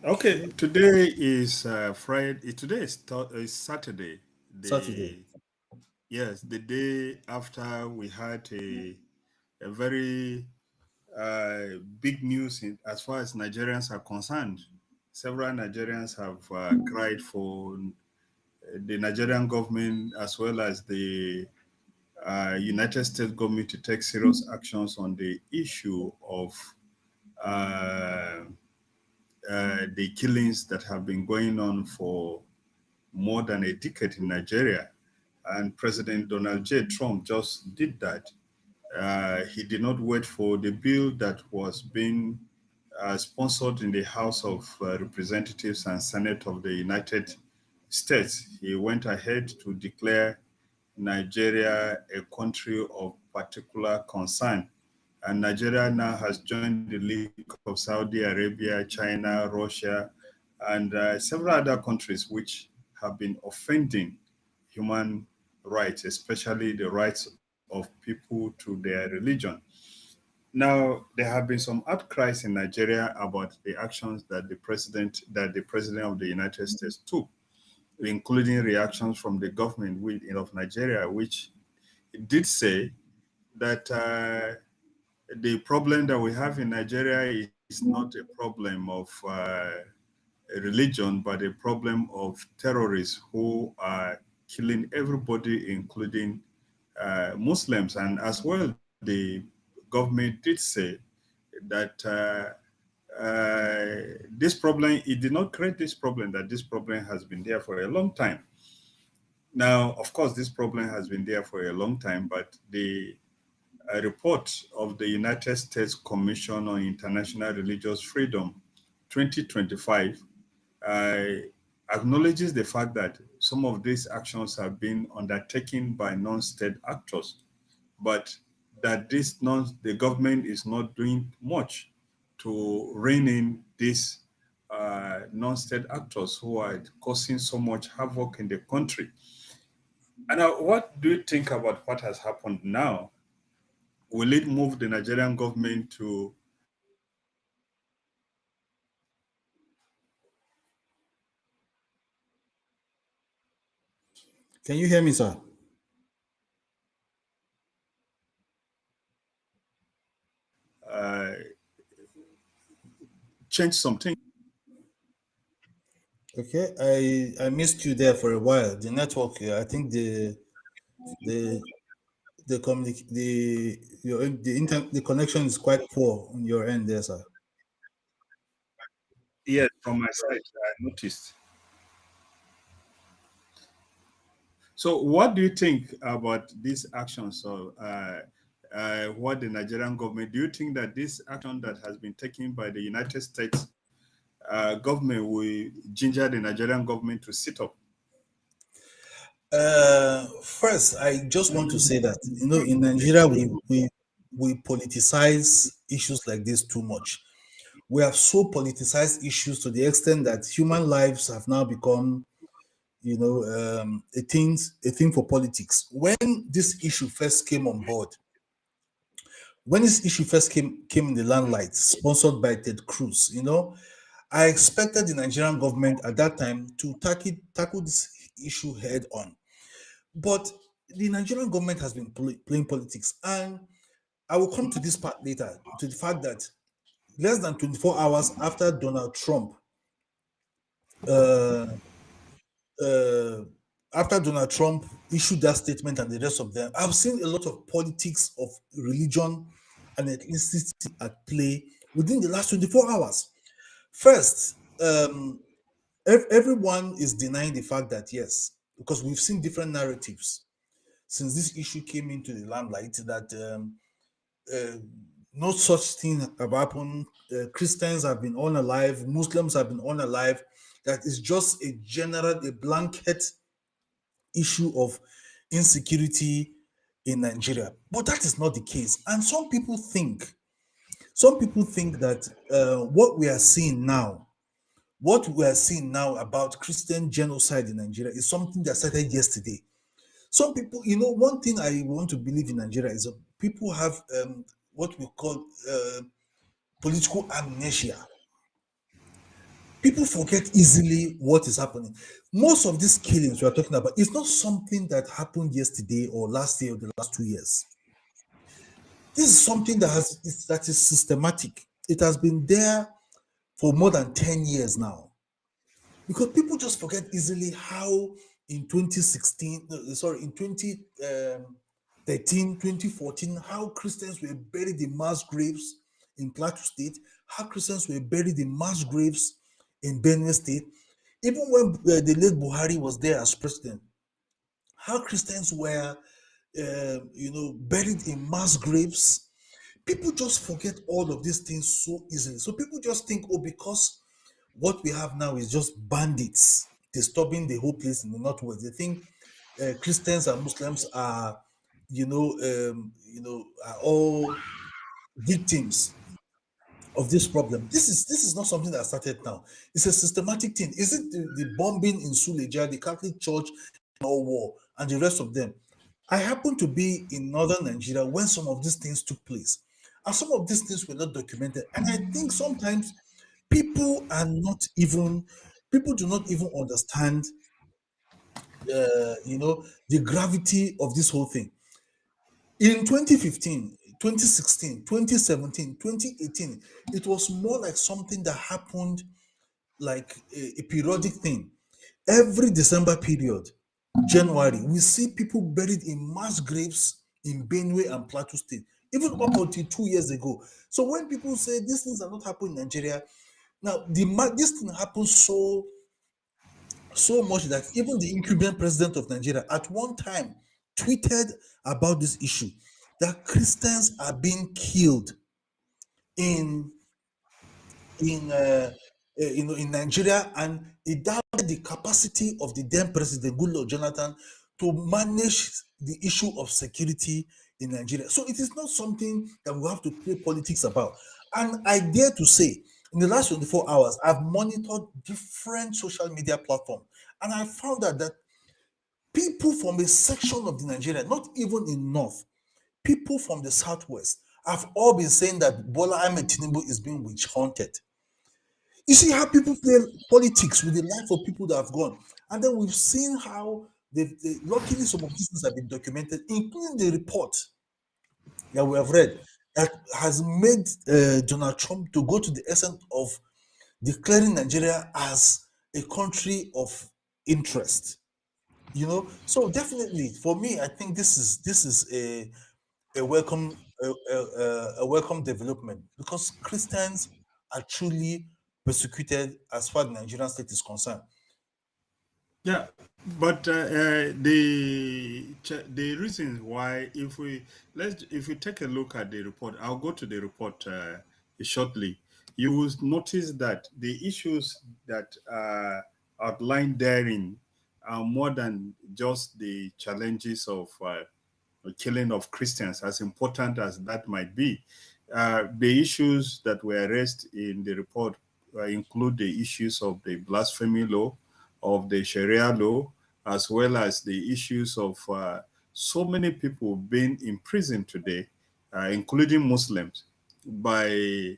Okay, today is Friday. Today is Saturday. Saturday. The Yes, the day after we had a very big news as far as Nigerians are concerned. Several Nigerians have cried for the Nigerian government as well as the United States government to take serious actions on the issue of uh, the killings that have been going on for more than a decade in Nigeria. And President Donald J. Trump just did that. He did not wait for the bill that was being sponsored in the House of Representatives and Senate of the United States. He went ahead to declare Nigeria a country of particular concern. And Nigeria now has joined the League of Saudi Arabia, China, Russia, and several other countries which have been offending human rights, especially the rights of people to their religion. Now, there have been some outcries in Nigeria about the actions that the president of the United States took, including reactions from the government of Nigeria, which did say that the problem that we have in Nigeria is not a problem of religion, but a problem of terrorists who are killing everybody, including Muslims. And as well, the government did say that this problem, it did not create this problem, that this problem has been there for a long time. Now, of course, this problem has been there for a long time, but the a report of the United States Commission on International Religious Freedom 2025 uh, acknowledges the fact that some of these actions have been undertaken by non-state actors, but that the government is not doing much to rein in these non-state actors who are causing so much havoc in the country. And now, what do you think about what has happened now? Will it move the Nigerian government to Can you hear me, sir? uh, change something? Okay, I missed you there for a while. The network, I think the the connection is quite poor on your end there, sir. Yes, from my side, I noticed. So, what do you think about these actions of what the Nigerian government? Do you think that this action that has been taken by the United States government will ginger the Nigerian government to sit up? First, I just want to say that in Nigeria we politicize issues like this too much. We have so politicized issues to the extent that human lives have now become a thing for politics. When this issue first came in the limelight, sponsored by Ted Cruz, I expected the Nigerian government at that time to tackle this issue head on. But the Nigerian government has been playing politics, and I will come to this part later, to the fact that less than 24 hours after Donald Trump uh, uh, issued that statement and the rest of them, I've seen a lot of politics of religion and ethnicity at play within the last 24 hours. First, everyone is denying the fact that, yes, because we've seen different narratives since this issue came into the limelight, that uh, no such thing have happened. Christians have been unalive, Muslims have been unalive. That is just a blanket issue of insecurity in Nigeria. But that is not the case. And some people think that what we are seeing now about Christian genocide in Nigeria is something that started yesterday. Some people, one thing I want to believe in Nigeria is that people have what we call political amnesia. People forget easily what is happening. Most of these killings we are talking about is not something that happened yesterday or last year or the last 2 years. This is something that is systematic. It has been there for more than 10 years now. Because people just forget easily how in 2016, no, sorry, in 2013, 2014, how Christians were buried in mass graves in Plateau State, how Christians were buried in mass graves in Benue State. Even when the late Buhari was there as president, how Christians were, buried in mass graves. People just forget all of these things so easily. So people just think, oh, because what we have now is just bandits disturbing the whole place in the northwest. They think Christians and Muslims are, are all victims of this problem. This is not something that started now. It's a systematic thing. Is it the bombing in Suleja, the Catholic Church, or war, and the rest of them? I happened to be in northern Nigeria when some of these things took place, and some of these things were not documented. And I think sometimes people are not even people do not even understand, the gravity of this whole thing. In 2015, 2016, 2017, 2018, it was more like something that happened like a periodic thing. Every December period, January, we see people buried in mass graves in Benue and Plateau State, even up until 2 years ago. So when people say these things are not happening in Nigeria, now this thing happens so much that even the incumbent president of Nigeria at one time tweeted about this issue, that Christians are being killed in in Nigeria, and it doubted the capacity of the then president Goodluck Jonathan to manage the issue of security in Nigeria. So it is not something that we have to play politics about. And I dare to say, in the last 24 hours, I've monitored different social media platforms, and I found out that people from a section of the Nigeria, not even in North, people from the Southwest, have all been saying that Bola Ahmed Tinubu is being witch hunted. You see how people play politics with the life of people that have gone. And then we've seen how luckily some of these things have been documented, including the report that we have read that has made Donald Trump to go to the essence of declaring Nigeria as a country of interest. So definitely for me, I think this is a welcome a welcome development, because Christians are truly persecuted as far as the Nigerian state is concerned. Yeah, but the reasons why, if we take a look at the report, I'll go to the report shortly. You will notice that the issues that are outlined therein are more than just the challenges of killing of Christians, as important as that might be. The issues that were raised in the report include the issues of the blasphemy law, of the Sharia law, as well as the issues of so many people being imprisoned today, including Muslims, by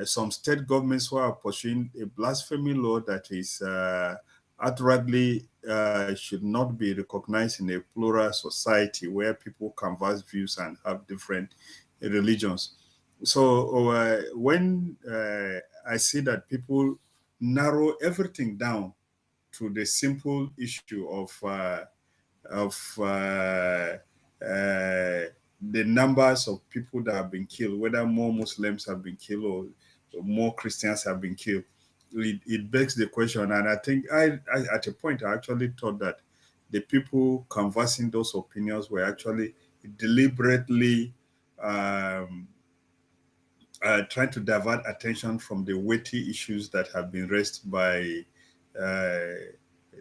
some state governments who are pursuing a blasphemy law that is outrightly should not be recognized in a plural society where people converse views and have different religions. So when I see that people narrow everything down to the simple issue of the numbers of people that have been killed, whether more Muslims have been killed or more Christians have been killed, it begs the question. And I think I at a point I actually thought that the people conversing those opinions were actually deliberately um, trying to divert attention from the weighty issues that have been raised by uh,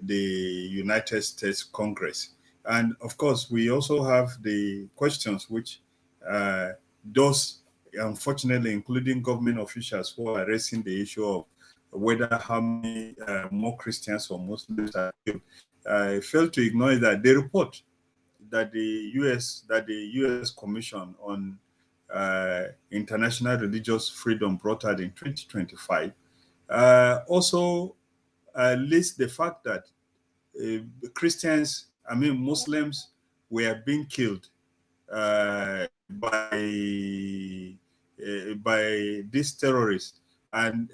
the United States Congress. And of course, we also have the questions which those, unfortunately, including government officials who are raising the issue of whether how many more Christians or Muslims are killed, fail to ignore that the report that the U.S. Commission on International Religious Freedom brought out in 2025 Also, lists the fact that Christians, I mean Muslims, were being killed by these terrorists, and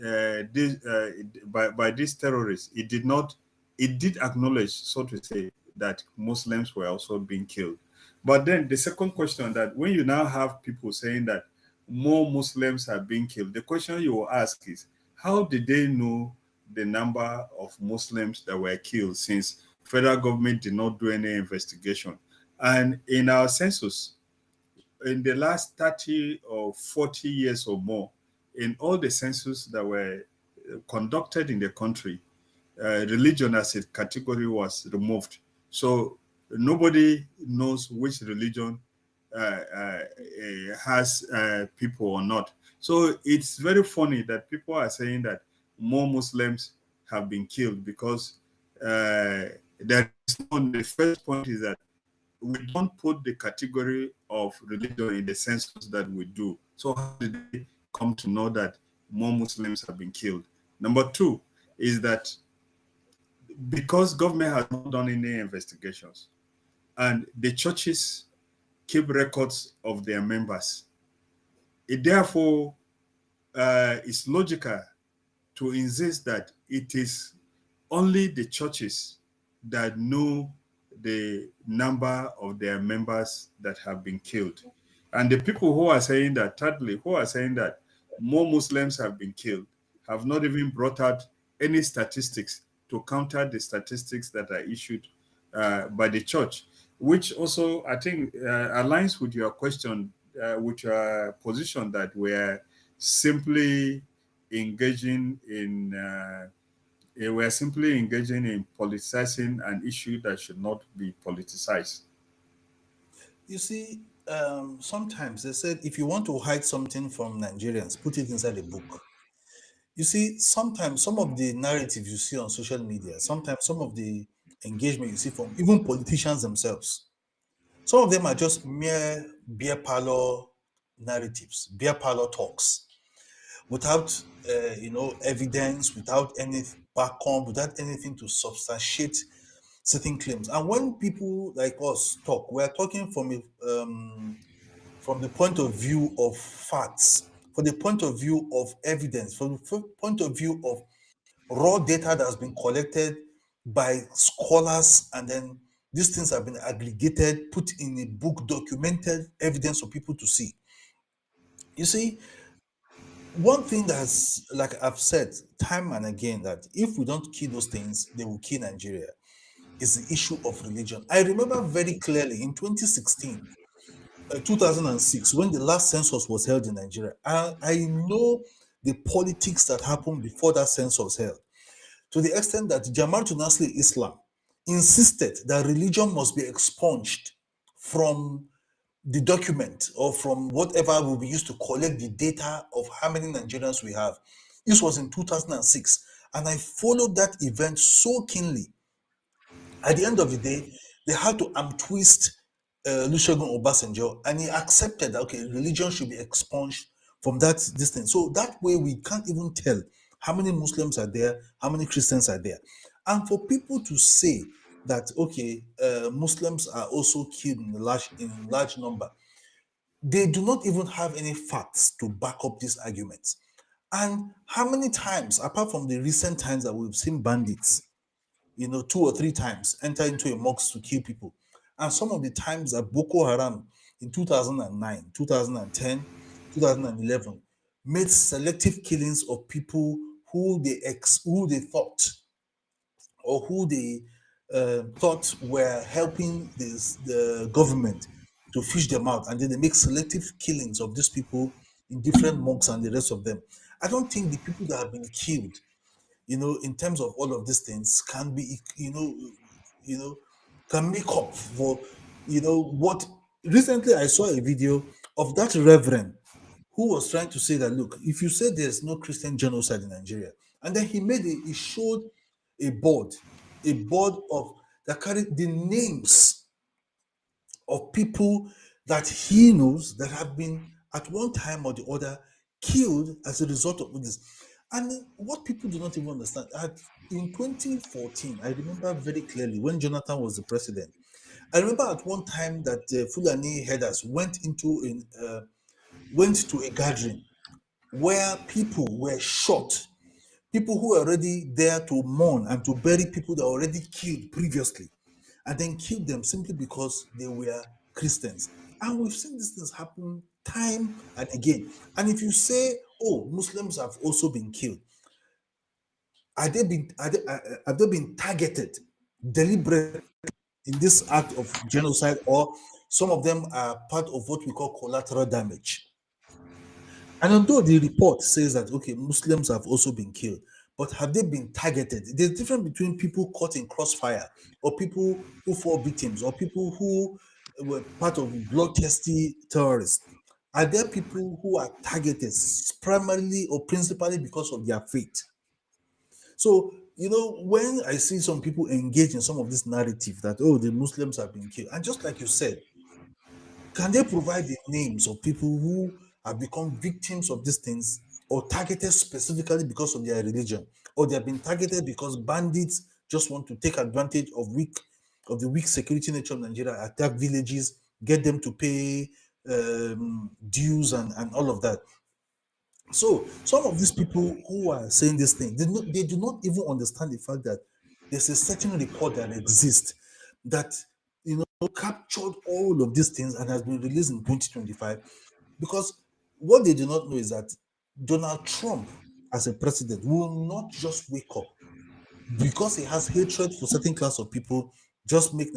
by these terrorists, it did acknowledge, so to say, that Muslims were also being killed. But then the second question, that when you now have people saying that more Muslims are being killed, the question you will ask is, how did they know the number of Muslims that were killed, since federal government did not do any investigation? And in our census, in the last 30 or 40 years or more, in all the census that were conducted in the country, religion as a category was removed. So nobody knows which religion has people or not. So it's very funny that people are saying that more Muslims have been killed, because there is no, the first point is that we don't put the category of religion in the census that we do. So how did they come to know that more Muslims have been killed? Number two is that because government has not done any investigations, and the churches keep records of their members, it therefore is logical to insist that it is only the churches that know the number of their members that have been killed. And the people who are saying that, thirdly, who are saying that more Muslims have been killed, have not even brought out any statistics to counter the statistics that are issued by the church, which also, I think, aligns with your question, with your position that we're simply engaging in we're simply engaging in politicizing an issue that should not be politicized. You see, sometimes they said if you want to hide something from Nigerians, put it inside a book. You see, sometimes some of the narratives you see on social media, sometimes some of the engagement you see from even politicians themselves, some of them are just mere beer parlor narratives, beer parlor talks, without evidence, without any background, without anything to substantiate certain claims. And when people like us talk, we're talking from the point of view of facts, from the point of view of evidence, from the point of view of raw data that has been collected by scholars, and then these things have been aggregated, put in a book, documented evidence for people to see. You see, one thing that's like I've said time and again, that if we don't kill those things, they will kill Nigeria, is the issue of religion. I remember very clearly in 2016, 2006, when the last census was held in Nigeria. I know the politics that happened before that census was held, to the extent that Jamaatul Nasri Islam insisted that religion must be expunged from the document, or from whatever will be used to collect the data of how many Nigerians we have. This was in 2006. And I followed that event so keenly. At the end of the day, they had to twist Olusegun Obasanjo, and he accepted that okay, religion should be expunged from that distance. So that way, we can't even tell how many Muslims are there, how many Christians are there, and for people to say that okay, Muslims are also killed in large number, they do not even have any facts to back up these arguments. And how many times, apart from the recent times that we've seen bandits, 2 or 3 times enter into a mosque to kill people. And some of the times that Boko Haram in 2009, 2010, 2011 made selective killings of people who they thought, or who they thought were helping the government to fish them out, and then they make selective killings of these people in different mosques and the rest of them. I don't think the people that have been killed, in terms of all of these things, can be, can make up for, what. Recently, I saw a video of that reverend who was trying to say that, look, if you say there's no Christian genocide in Nigeria, and then he showed a board, of that carried the names of people that he knows that have been at one time or the other killed as a result of this. And what people do not even understand, in 2014, I remember very clearly when Jonathan was the president. I remember at one time that Fulani headers went to a gathering where people were shot, people who were already there to mourn and to bury people that were already killed previously, and then killed them simply because they were Christians. And we've seen these things happen time and again. And if you say, "Oh, Muslims have also been killed," have they been targeted deliberately in this act of genocide, or some of them are part of what we call collateral damage? And although the report says that, okay, Muslims have also been killed, but have they been targeted? There's a difference between people caught in crossfire, or people who fall victims, or people who were part of bloodthirsty terrorists. Are there people who are targeted primarily or principally because of their faith? So, when I see some people engage in some of this narrative that, oh, the Muslims have been killed, and just like you said, can they provide the names of people who have become victims of these things, or targeted specifically because of their religion, or they have been targeted because bandits just want to take advantage of the weak security nature of Nigeria, attack villages, get them to pay dues and all of that. So some of these people who are saying this thing, they do not even understand the fact that there's a certain report that exists that captured all of these things and has been released in 2025. Because what they do not know is that Donald Trump, as a president, will not just wake up because he has hatred for certain class of people, just make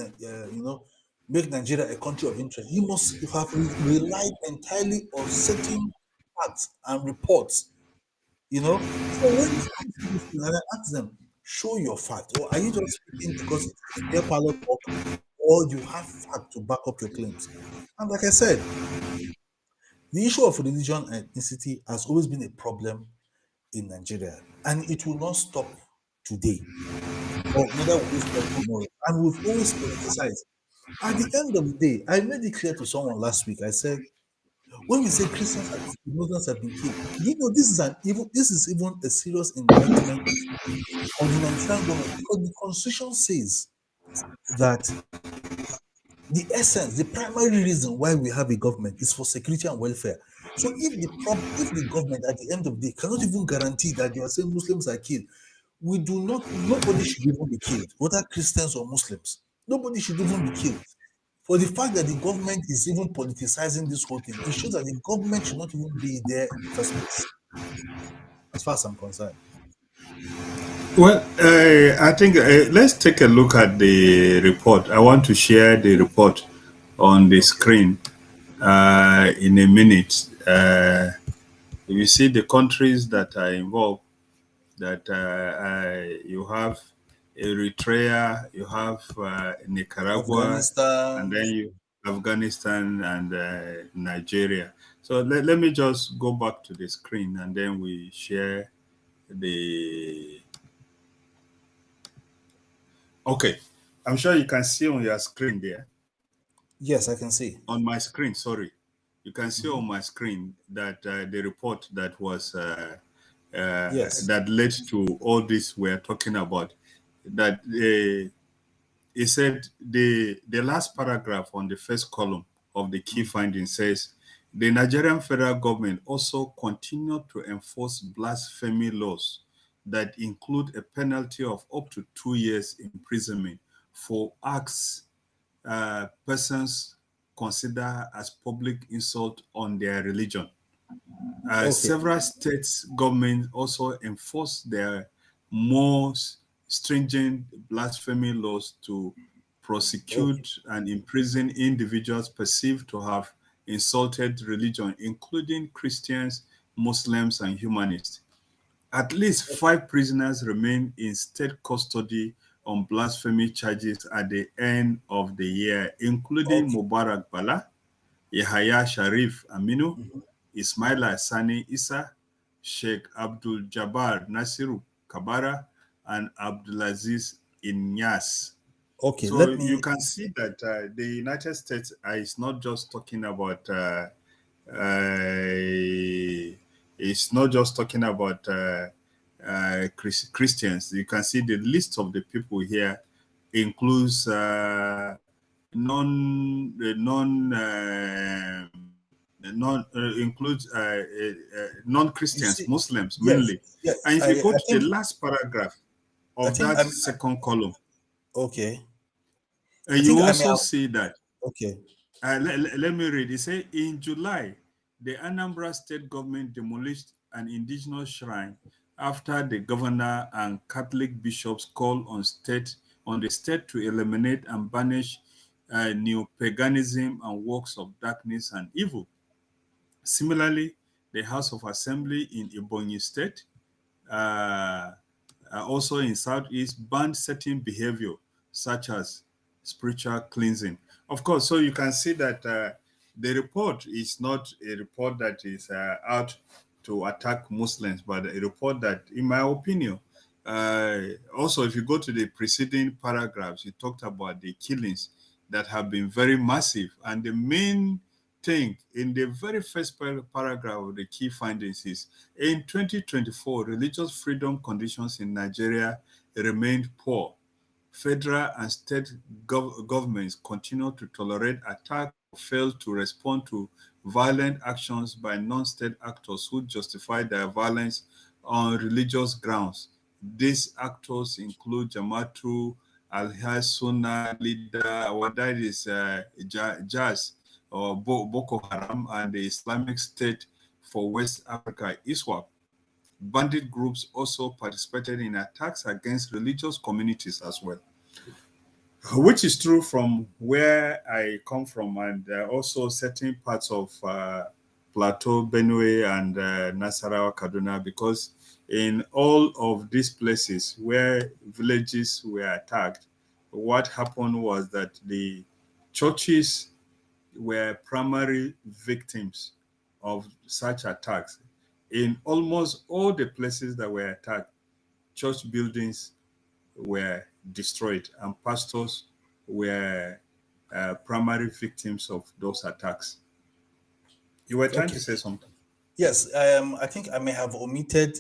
Nigeria a country of interest. He must have relied entirely on certain facts and reports. So when it comes to this thing, and I ask them, show your fact, or are you just speaking because it is their parlor talk, or you have fact to back up your claims? And like I said, the issue of religion and ethnicity has always been a problem in Nigeria, and it will not stop today, or neither will it stop tomorrow. And we've always politicized. At the end of the day, I made it clear to someone last week. I said, when we say Christians have been killed, Muslims have been killed, do you know this is even a serious indictment of the Nigerian government, because the constitution says that the essence, the primary reason why we have a government is for security and welfare. So if the government at the end of the day cannot even guarantee that they are saying Muslims are killed, nobody should even be killed, whether Christians or Muslims. Nobody should even be killed. For the fact that the government is even politicizing this whole thing, it shows that the government should not even be there in the first place, as far as I'm concerned. Well, I think let's take a look at the report. I want to share the report on the screen in a minute. You see the countries that are involved, that you have Eritrea, you have Nicaragua, and Afghanistan. then you Afghanistan and Nigeria. So let me just go back to the screen and then we share the. Okay, I'm sure you can see on your screen there. Yes, I can see. On my screen, sorry, you can see Mhm. on my screen that the report that was Yes. that led to all this we're talking about. That he said the last paragraph on the first column of the key Mm. findings says the Nigerian federal government also continued to enforce blasphemy laws that include a penalty of up to 2 years imprisonment for acts persons consider as public insult on their religion. Okay. Several states governments also enforce their more stringent blasphemy laws to Okay. prosecute and imprison individuals perceived to have insulted religion, including Christians, Muslims, and humanists. At least five prisoners remain in state custody on blasphemy charges at the end of the year, including Okay. Mubarak Bala, Yahya Sharif Aminu, Mhm. Ismaila Sani Isa, Sheikh Abdul Jabbar Nasiru Kabara, and Abdulaziz Inyas. Okay. So Let you me. can see that the United States is not just talking about uh, it's not just talking about Christians. You can see the list of the people here includes non non non includes You non-Christians, see, Muslims yes, mainly. yes. And if I, you go I to the think last paragraph I of think that I'm second column, okay. I you think I may also have see that. okay. Let me read. It says in July, the Anambra state government demolished an indigenous shrine after the governor and Catholic bishops called on the state to eliminate and banish neo paganism and works of darkness and evil. Similarly, the House of Assembly in Ebonyi State, uh, also in Southeast, banned certain behavior such as spiritual cleansing. Of course, so you can see that the report is not a report that is out to attack Muslims, but a report that, in my opinion, also if you go to the preceding paragraphs, it talked about the killings that have been very massive. And the main thing in the very first paragraph of the key findings is in 2024, religious freedom conditions in Nigeria remained poor. Federal and state governments continue to tolerate attacks or fail to respond to violent actions by non-state actors who justify their violence on religious grounds. These actors include Jamatu, Al-Sunnah leader, what that is Jazz, or Boko Haram, and the Islamic State for West Africa, ISWAP. Bandit groups also participated in attacks against religious communities as well, which is true from where I come from, and also certain parts of Plateau, Benue, and Nasarawa, Kaduna, because in all of these places where villages were attacked, what happened was that the churches were primary victims of such attacks. In almost all the places that were attacked, church buildings were destroyed, and pastors were primary victims of those attacks. You were trying to Okay. say something. Yes, I think I may have omitted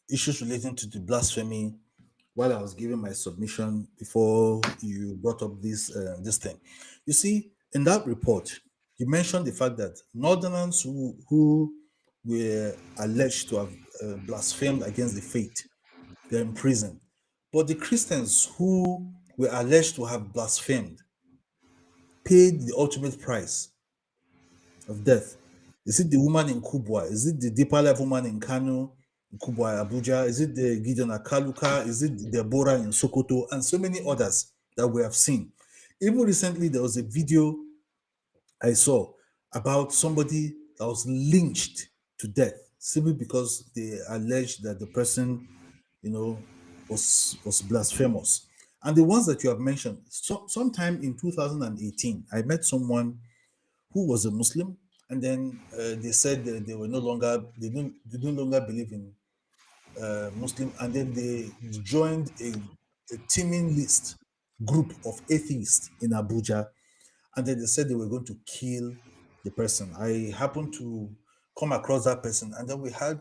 issues relating to the blasphemy while I was giving my submission before you brought up this thing. You see, in that report, you mentioned the fact that Northerners who were alleged to have blasphemed against the faith, they're in prison. But the Christians who were alleged to have blasphemed paid the ultimate price of death. Is it the woman in Kubwa? Is it the deeper life woman in Kano, in Kubwa, Abuja? Is it the Gideon Akaluka? Is it Deborah in Sokoto? And so many others that we have seen. Even recently, there was a video I saw about somebody that was lynched to death simply because they alleged that the person, you know, was blasphemous. And the ones that you have mentioned, sometime in 2018, I met someone who was a Muslim, and then they said that they were no longer they no longer believe in Muslim, and then they joined a teaming list group of atheists in Abuja, and then they said they were going to kill the person. I happened to come across that person, and then we had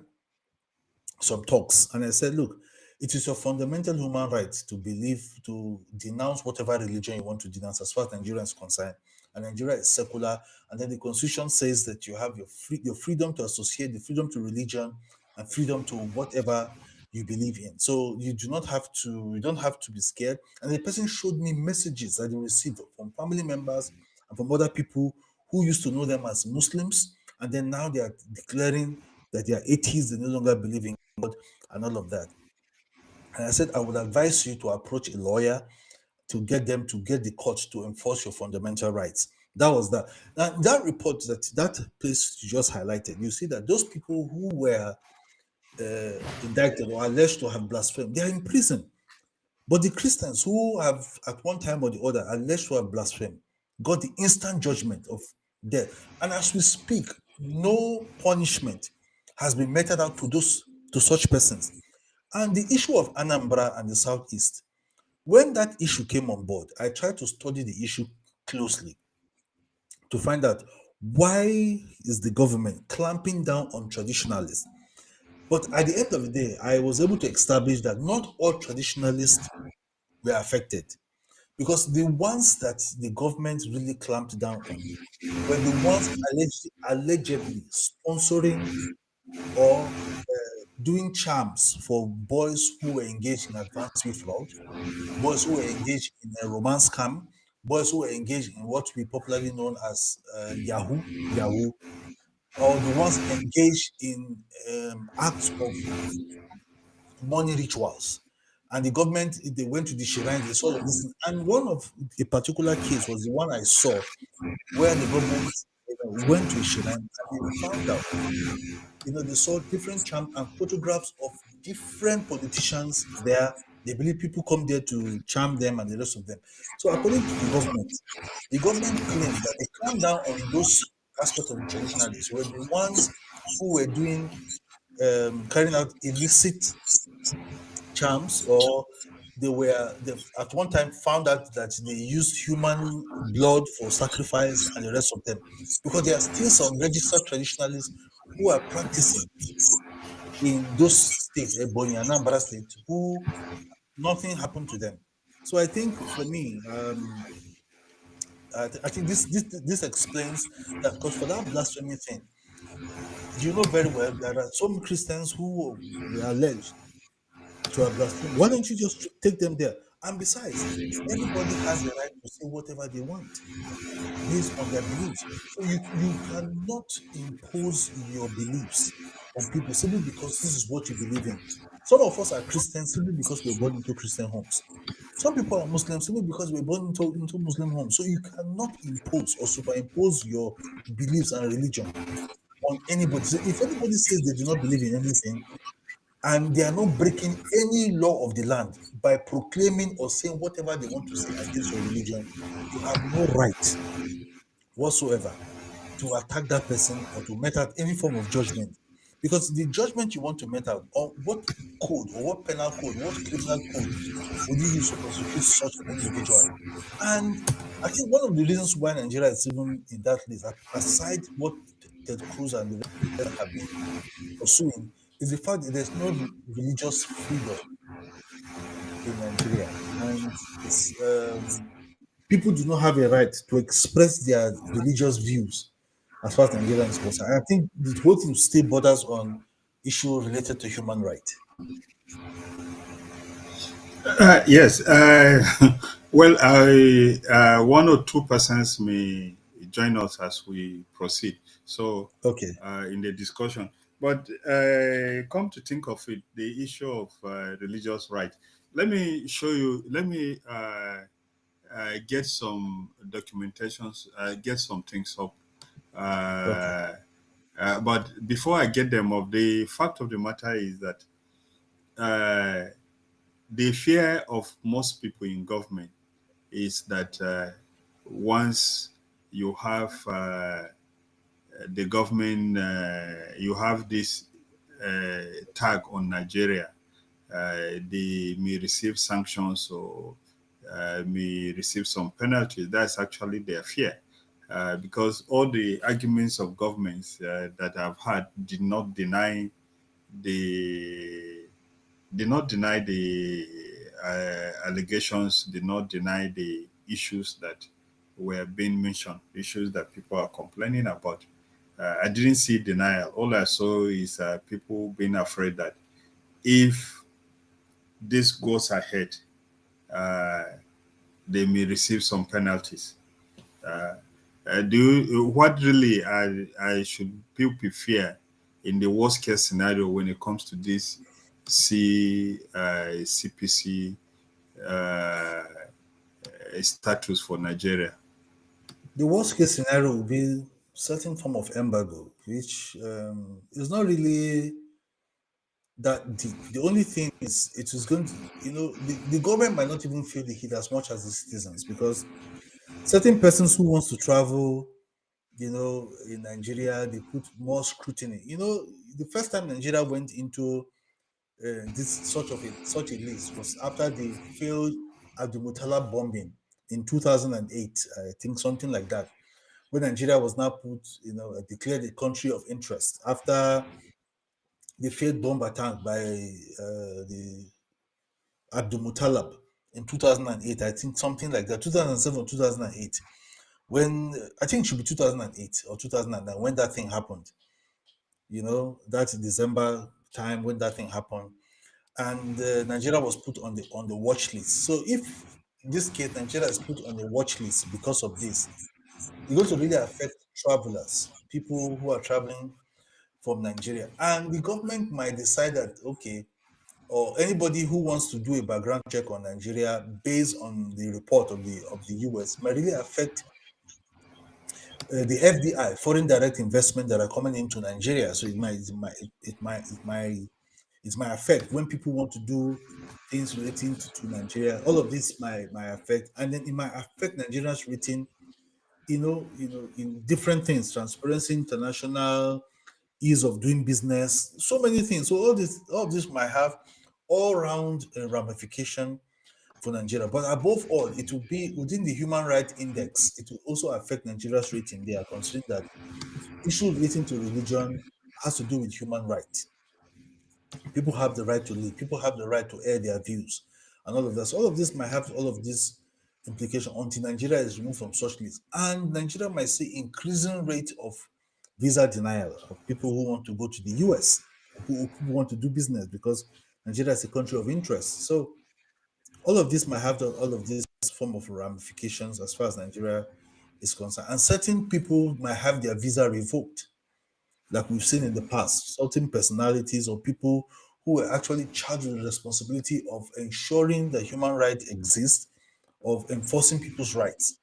some talks, and I said, look, it is your fundamental human right to believe, to denounce whatever religion you want to denounce as far as Nigeria is concerned. And Nigeria is secular, and then the constitution says that you have your freedom to associate, the freedom to religion, and freedom to whatever you believe in. So you don't have to be scared. And the person showed me messages that they received from family members and from other people who used to know them as Muslims, and then now they are declaring that they are atheists, they no longer believe in God and all of that. And I said, I would advise you to approach a lawyer to get them to get the court to enforce your fundamental rights. That was that. Now, that report, that place you just highlighted, you see that those people who were indicted or alleged to have blasphemed, they are in prison. But the Christians who have, at one time or the other, alleged to have blasphemed, got the instant judgment of death. And as we speak, no punishment has been meted out to such persons. And the issue of Anambra and the Southeast, when that issue came on board, I tried to study the issue closely to find out why is the government clamping down on traditionalists. But at the end of the day, I was able to establish that not all traditionalists were affected, because the ones that the government really clamped down on were the ones allegedly sponsoring or doing charms for boys who were engaged in advanced youth fraud, boys who were engaged in a romance scam, boys who were engaged in what we popularly known as Yahoo, or the ones engaged in acts of money rituals. And the government, they went to the shrines, they saw this. And one of a particular case was the one I saw where the government went to a shrine and they found out, they saw different charms and photographs of different politicians there. They believe people come there to charm them and the rest of them. So, according to the government claimed that they clamped down on those aspects of the traditionalists were the ones who were doing carrying out illicit charms, or they at one time found out that they used human blood for sacrifice and the rest of them, because there are still some registered traditionalists who are practicing in those states, Ebonyi and Anambra State, who nothing happened to them. So I think for me, I think this explains that, because for that blasphemy thing, you know very well there are some Christians who were alleged to have blasphemed. Why don't you just take them there? And besides, everybody has the right to say whatever they want based on their beliefs. So you cannot impose your beliefs on people simply because this is what you believe in. Some of us are Christians simply because we're born into Christian homes. Some people are Muslims simply because we're born into Muslim homes. So you cannot impose or superimpose your beliefs and religion on anybody. So if anybody says they do not believe in anything, and they are not breaking any law of the land by proclaiming or saying whatever they want to say against your religion, you have no right whatsoever to attack that person or to make out any form of judgment. Because the judgment you want to make out, or what code, or what penal code, what criminal code would you use to prosecute such an individual? And I think one of the reasons why Nigeria is even in that list, aside what Ted Cruz and the rest have been pursuing, is the fact that there's no religious freedom in Nigeria, and it's people do not have a right to express their religious views as far as Nigeria is concerned. I think the whole thing still borders on issue related to human rights. Yes. Well, one or two persons may join us as we proceed. So, Okay, in the discussion, but come to think of it, the issue of religious right. Let me show you. Let me get some documentations. Get some things up. okay. Uh, but before I get them up, the fact of the matter is that uh, the fear of most people in government is that once you have the government, you have this tag on Nigeria, they may receive sanctions or may receive some penalties. That's actually their fear. Because all the arguments of governments that I've had the did not deny the allegations, did not deny the issues that were being mentioned, issues that people are complaining about. I didn't see denial. All I saw is people being afraid that if this goes ahead, uh, they may receive some penalties. Uh, what really I should people fear in the worst case scenario when it comes to this CPC uh, status for Nigeria? The worst case scenario would be certain form of embargo, which is not really that deep. The only thing is, it is going to, the government might not even feel the heat as much as the citizens, because certain persons who wants to travel, in Nigeria, they put more scrutiny. The first time Nigeria went into this such a list was after the failed Abdul bombing in 2008, I think, something like that, when Nigeria was now declared a country of interest after the failed bomb attack by the Abdul Muttalib in 2008. I think something like that, 2007 or 2008. When I think it should be 2008 or 2009 when that thing happened. That's December time when that thing happened, and Nigeria was put on the watch list. So if in this case Nigeria is put on the watch list because of this, it's going to really affect travelers, people who are traveling from Nigeria, and the government might decide that okay, or anybody who wants to do a background check on Nigeria based on the report of the US might really affect the FDI, foreign direct investment that are coming into Nigeria. So it might affect when people want to do things relating to Nigeria. All of this might affect, and then it might affect Nigerians rating. In different things, Transparency International, ease of doing business, so many things. So all of this might have all-round ramification for Nigeria. But above all, it will be within the Human Rights Index. It will also affect Nigeria's rating. They are considering that issues relating to religion has to do with human rights. People have the right to live. People have the right to air their views, and all of that. So all of this might have all of this implication until Nigeria is removed from such lists, and Nigeria might see increasing rate of visa denial of people who want to go to the US, who want to do business because Nigeria is a country of interest. So all of this might have all of this form of ramifications as far as Nigeria is concerned, and certain people might have their visa revoked like we've seen in the past, certain personalities or people who were actually charged with the responsibility of ensuring that human rights exist, of enforcing people's rights,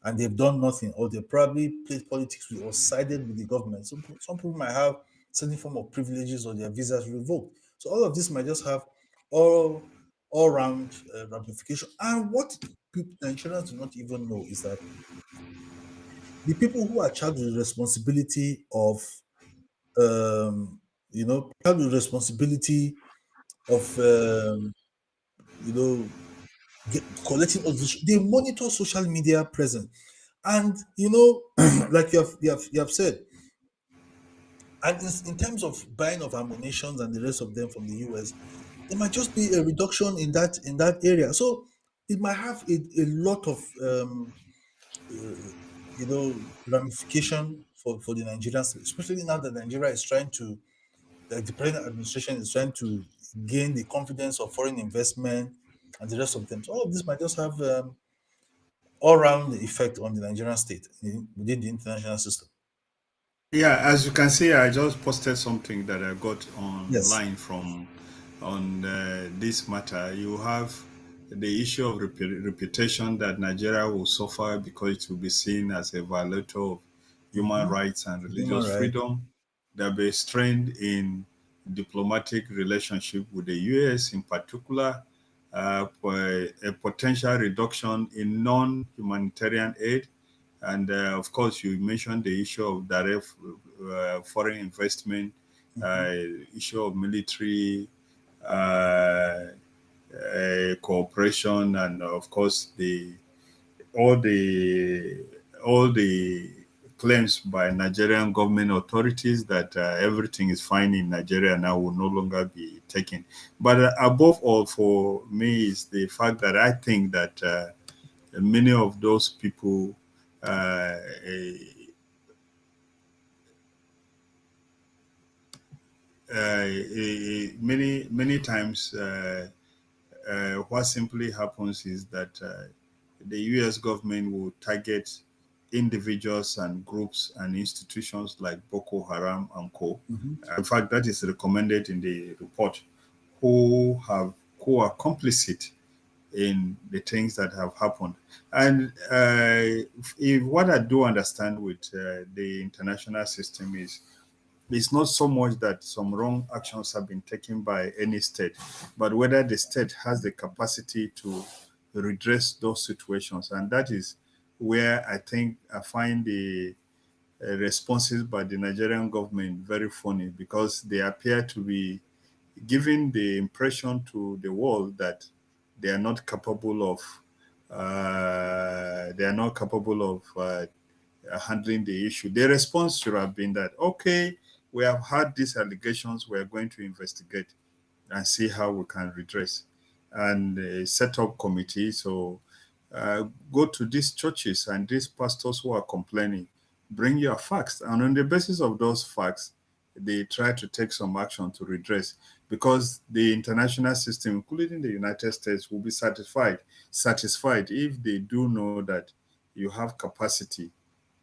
and they've done nothing, or they probably played politics with or sided with the government. Some people might have certain form of privileges or their visas revoked. So all of this might just have all round ramification. And what people, Nigerians do not even know is that the people who are charged with the responsibility of have the responsibility of you know collecting all this. They monitor social media presence, and like you have said, and in terms of buying of ammunition and the rest of them from the US, there might just be a reduction in that area. So it might have a lot of uh, ramification for the Nigerians, especially now that Nigeria is trying to the present administration is trying to gain the confidence of foreign investment and the rest of them. So all of this might just have all-round effect on the Nigerian state within the international system. Yeah, as you can see, I just posted something that I got Yes. online from on this matter. You have the issue of reputation that Nigeria will suffer because it will be seen as a violator of human Hmm. rights and Human religious right. freedom. There'll be strained in diplomatic relationship with the US, in particular, for a potential reduction in non-humanitarian aid, and of course, you mentioned the issue of direct foreign investment, Hmm. uh, issue of military uh, cooperation, and of course, all the all the claims by Nigerian government authorities that everything is fine in Nigeria now will no longer be taken. But above all, for me, is the fact that I think that many of those people uh, many times what simply happens is that the US government will target individuals and groups and institutions like Boko Haram and co. Hmm. In fact, that is recommended in the report, who have who are complicit in the things that have happened. And if what I do understand with the international system is it's not so much that some wrong actions have been taken by any state, but whether the state has the capacity to redress those situations. And that is where I think I find the responses by the Nigerian government very funny, because they appear to be giving the impression to the world that they are not capable of handling the issue. The response should have been that okay, we have had these allegations, we are going to investigate and see how we can redress and set up committees or go to these churches and these pastors who are complaining, bring your facts. And on the basis of those facts, they try to take some action to redress because the international system, including the United States, will be satisfied if they do know that you have capacity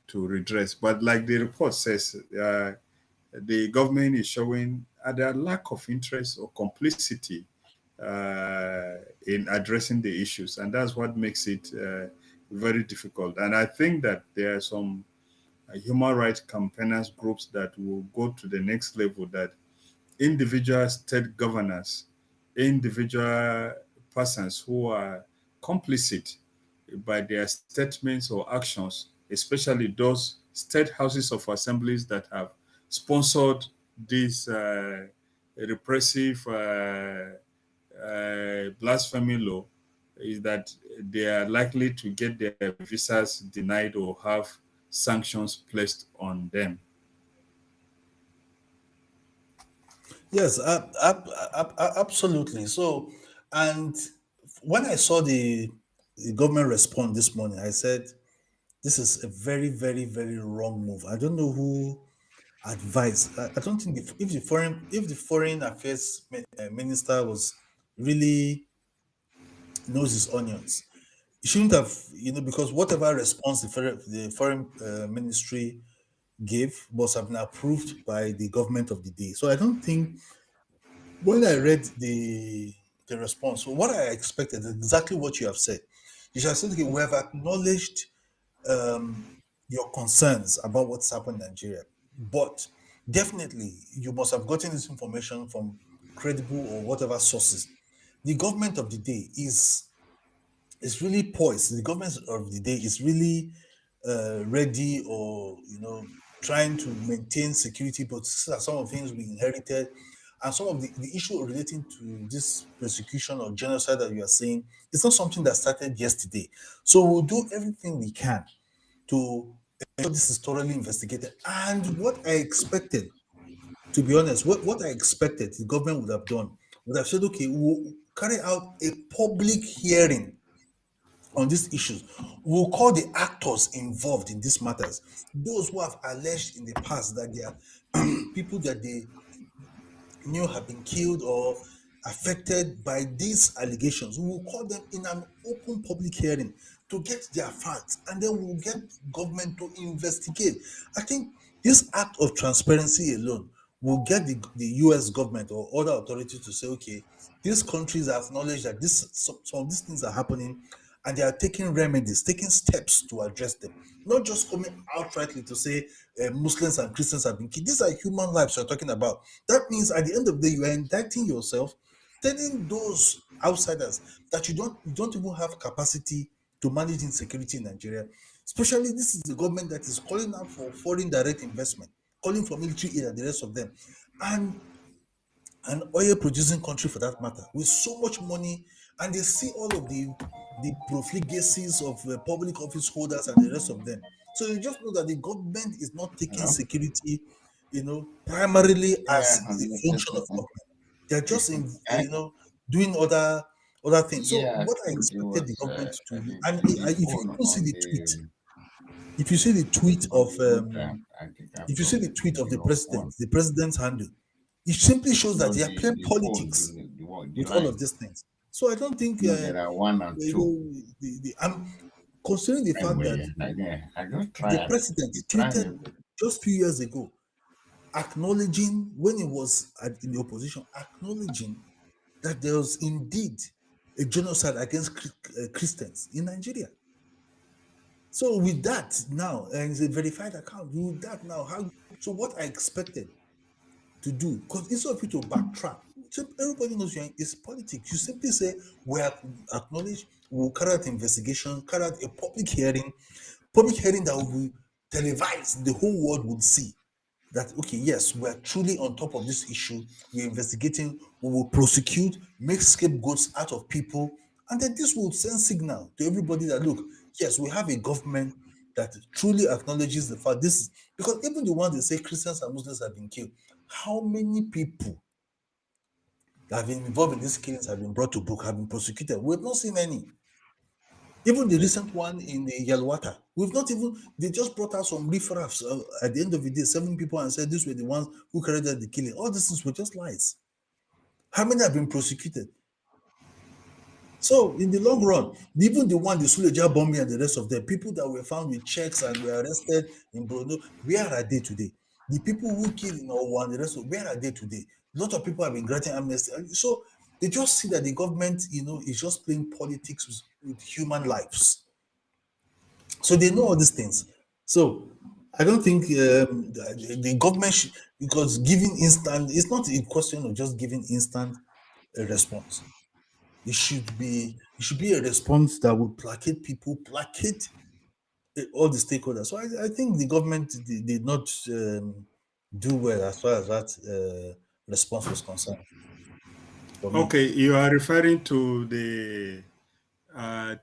to redress. But like the report says, the government is showing either lack of interest or complicity in addressing the issues, and that's what makes it very difficult. And I think that there are some human rights campaigners groups that will go to the next level, that individual state governors, individual persons who are complicit by their statements or actions, especially those state houses of assemblies that have sponsored this repressive blasphemy law, is that they are likely to get their visas denied or have sanctions placed on them. Yes, absolutely. So, and when I saw the government response this morning, I said, this is a very, very, very wrong move. I don't know who advised. I don't think if the foreign affairs minister was really knows his onions, he shouldn't have, because whatever response the foreign ministry gave must have been approved by the government of the day. So I don't think when I read the response, so what I expected is exactly what you have said. You should have said, okay, we have acknowledged um, your concerns about what's happened in Nigeria, but definitely you must have gotten this information from credible or whatever sources. The government of the day is really poised. The government of the day is really ready, or trying to maintain security. But these are some of the things we inherited, and some of the issue relating to this persecution or genocide that you are saying, it's not something that started yesterday. So we'll do everything we can to ensure this is thoroughly investigated. And what I expected, to be honest, what I expected the government would have done would have said, okay, we'll carry out a public hearing on these issues. We'll call the actors involved in these matters, those who have alleged in the past that they are people that they knew have been killed or affected by these allegations. We will call them in an open public hearing to get their facts, and then we'll get government to investigate. I think this act of transparency alone will get the US government or other authorities to say, okay, these countries acknowledge that some of these things are happening, and they are taking remedies, taking steps to address them. Not just coming outrightly to say Muslims and Christians have been killed. These are human lives you're talking about. That means at the end of the day, you are indicting yourself, telling those outsiders that you don't even have capacity to manage insecurity in Nigeria. Especially, this is the government that is calling out for foreign direct investment, calling for military aid and the rest of them. And an oil producing country for that matter, with so much money, and they see all of the profligacies of public office holders and the rest of them. So you just know that the government is not taking Hello? security, primarily Yeah, as a I'm just function of talking. government. They're just in, I, doing other things. So yeah, I what I think it expected the was, government to I do, think and the if you phone even see on the tweet, if you see the tweet on of the program. I think I if you see saw the the tweet of video of one. the president's handle, it simply shows that No, they are playing the phone, politics the with all of line. these things. So I don't think No, there are one and two. I'm considering the fact that Anyway, I just the try. president You try tweeted everything. just few years ago, acknowledging when he was in the opposition, acknowledging that there was indeed a genocide against Christians in Nigeria. So with that now, and it's a verified account. With that now, how? So what I expected to do, because instead of you to backtrack, so everybody knows it's politics. You simply say we have acknowledged, we'll carry out investigation, carry out a public hearing that will be televised. The whole world would see that, okay, yes, we are truly on top of this issue. We're investigating. We will prosecute, make scapegoats out of people, and then this will send signal to everybody that, look, yes, we have a government that truly acknowledges the fact this is because even the ones that say Christians and Muslims have been killed, how many people that have been involved in these killings have been brought to book, have been prosecuted? We have not seen any. Even the recent one in the Yelwata, we've not even, they just brought out some riffraffs at the end of the day, 7 people, and said these were the ones who carried out the killing. All these things were just lies. How many have been prosecuted? So in the long run, even the one, the Suleja bombing and the rest of them, people that were found with checks and were arrested in Borno, where are they today? The people who killed in Owo and the rest of, where are they today? A lot of people have been granting amnesty. So they just see that the government, is just playing politics with human lives. So they know all these things. So I don't think the government should, because giving instant, it's not a question of just giving instant response. It should be a response that will placate people, placate all the stakeholders. So I think the government did not do well as far as that response was concerned for me. Okay, you are referring to the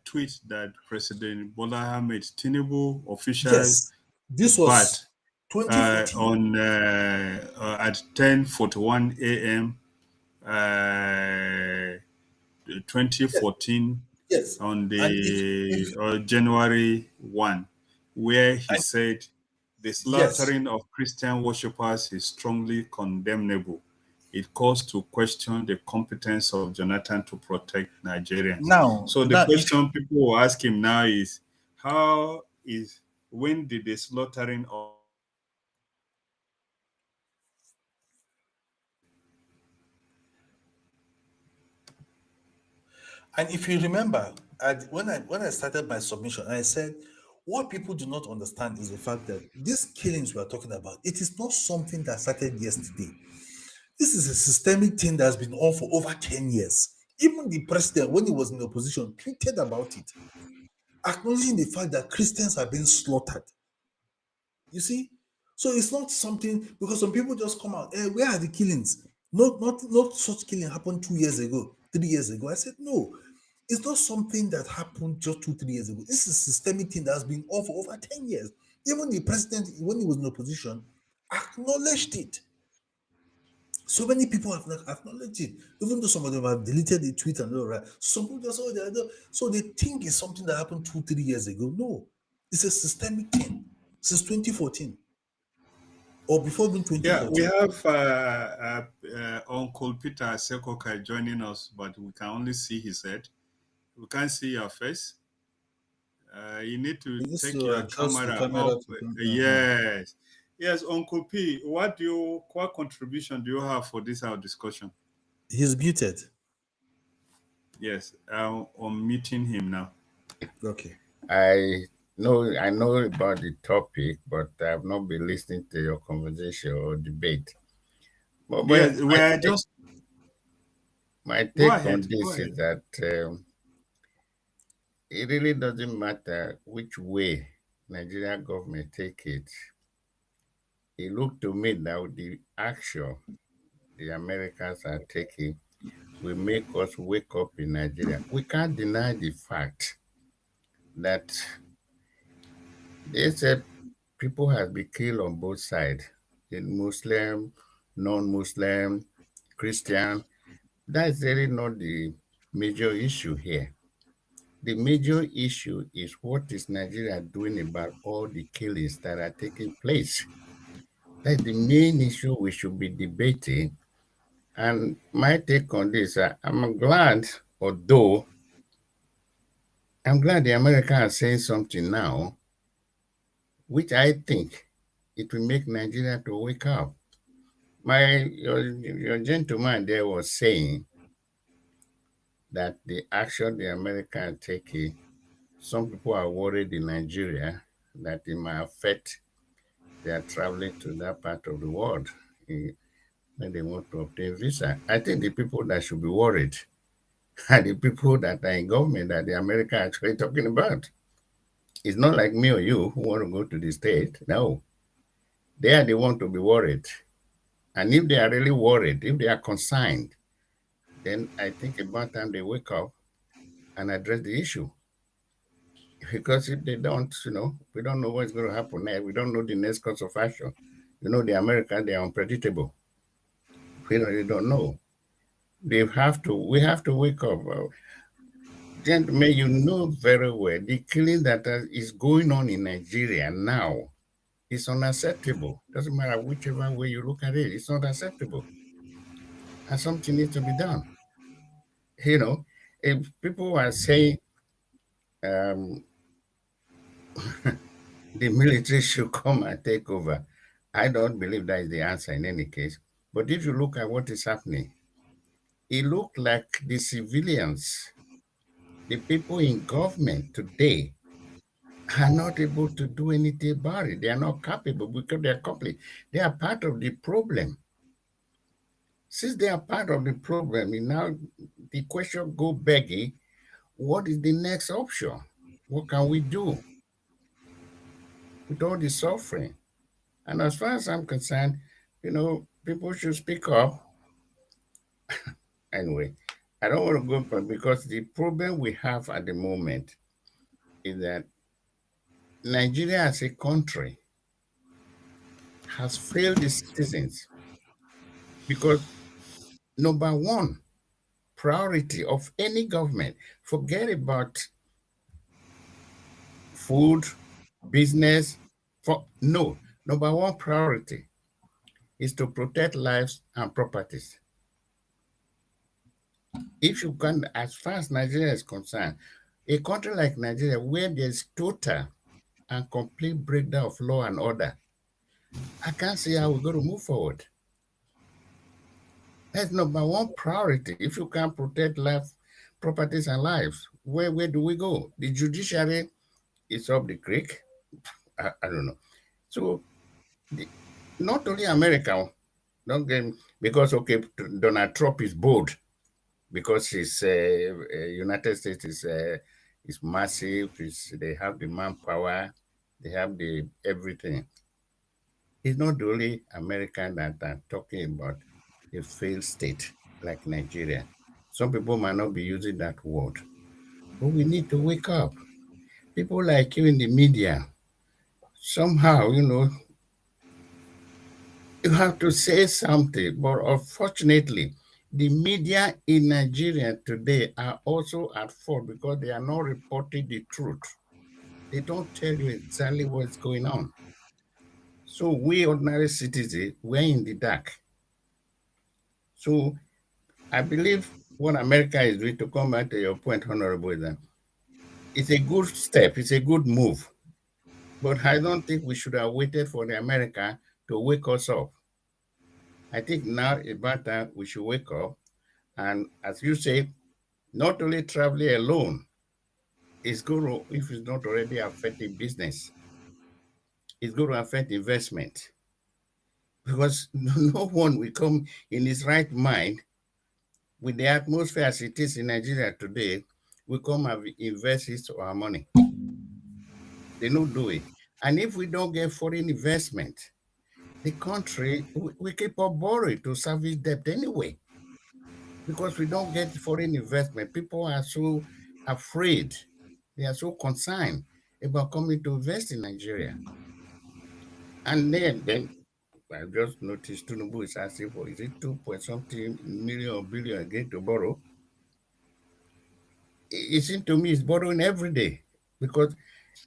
tweet that President Bola Ahmed Tinubu official Yes, this but was 2014. on at 10:41 a.m. Uh, Yes, 2014 yes. on And the if January 1, where he and said the yes. slaughtering of Christian worshippers is strongly condemnable. It calls to question the competence of Jonathan to protect Nigerians. Now, So the now if question people will ask him now is, how is when did the slaughtering of And if you remember, when I started my submission, I said what people do not understand is the fact that these killings we are talking about, it is not something that started yesterday. This is a systemic thing that has been on for over 10 years. Even the president, when he was in opposition, tweeted about it, acknowledging the fact that Christians are being slaughtered. You see? So it's not something because some people just come out, where are the killings? Not such killing happened 2 years ago, 3 years ago. I said, no, it's not something that happened just 2, 3 years ago. This is a systemic thing that has been on for over 10 years. Even the president, when he was in opposition, acknowledged it. So many people have not acknowledged it, even though some of them have deleted the tweet and all that. Some people just so they think it's something that happened 2, 3 years ago. No, it's a systemic thing since 2014 or before even yeah, we 2014. have Uncle Peter Sekoka joining us, but we can only see his head. We can't see your face. You need to We used take to your adjust the camera camera up. to come. Yes, yes, Uncle P. What contribution do you have for this our discussion? He's muted. Yes, I'm meeting him now. Okay. I know about the topic, but I've not been listening to your conversation or debate. But Yes, we're just my go take ahead. on Go this ahead. is that it really doesn't matter which way Nigeria government take it. It looked to me that with the action the Americans are taking will make us wake up in Nigeria. We can't deny the fact that they said people have been killed on both sides, in Muslim, non-Muslim, Christian. That's really not the major issue here. The major issue is what is Nigeria doing about all the killings that are taking place. That's the main issue we should be debating. And my take on this, I'm glad, although I'm glad the Americans are saying something now, which I think it will make Nigeria to wake up. Your gentleman there was saying that the action the Americans are taking, some people are worried in Nigeria that it might affect their traveling to that part of the world when they want to obtain visa. I think the people that should be worried are the people that are in government that the America are actually talking about. It's not like me or you who want to go to the state. No, they are the one to be worried. And if they are really worried, if they are concerned, then I think about time they wake up and address the issue. Because if they don't, we don't know what's going to happen next. We don't know the next course of action. The Americans, they are unpredictable. We really don't know. We have to wake up. Gentlemen, you know very well the killing that is going on in Nigeria now is unacceptable. Doesn't matter whichever way you look at it, it's not acceptable. And something needs to be done. You know, if people are saying um, the military should come and take over, I don't believe that is the answer in any case. But if you look at what is happening, it looks like the civilians, the people in government today, are not able to do anything about it. They are not capable because they are complete. They are part of the problem. Since they are part of the problem, now the question go begging, what is the next option? What can we do with all the suffering? And as far as I'm concerned, people should speak up. Anyway, I don't want to go for because the problem we have at the moment is that Nigeria as a country has failed the citizens because number one priority of any government, forget about food, business, for no, number one priority is to protect lives and properties. If you can, as far as Nigeria is concerned, a country like Nigeria where there's total and complete breakdown of law and order, I can't see how we're going to move forward. That's number one priority. If you can't protect life, properties, and lives, where do we go? The judiciary is up the creek. I don't know. So, the, not only America, don't get because okay, Donald Trump is bold because his United States is massive. They have the manpower, they have the everything. It's not the only American that are talking about a failed state like Nigeria. Some people might not be using that word, but we need to wake up. People like you in the media, somehow, you have to say something. But unfortunately, the media in Nigeria today are also at fault because they are not reporting the truth. They don't tell you exactly what's going on. So we ordinary citizens, we're in the dark. So I believe what America is doing, to come back to your point, Honorable, is that it's a good step, it's a good move. But I don't think we should have waited for the America to wake us up. I think now about time we should wake up. And as you say, not only traveling alone is going to, if it's not already affecting business, it's going to affect investment. Because no one will come in his right mind with the atmosphere as it is in Nigeria today, we come and invest it our money. They don't do it. And if we don't get foreign investment, the country, we keep on borrowing to service debt anyway. Because we don't get foreign investment, people are so afraid, they are so concerned about coming to invest in Nigeria. And then I just noticed Tinubu is asking for, is it 2 point something million or billion again to borrow? It seems to me it's borrowing every day because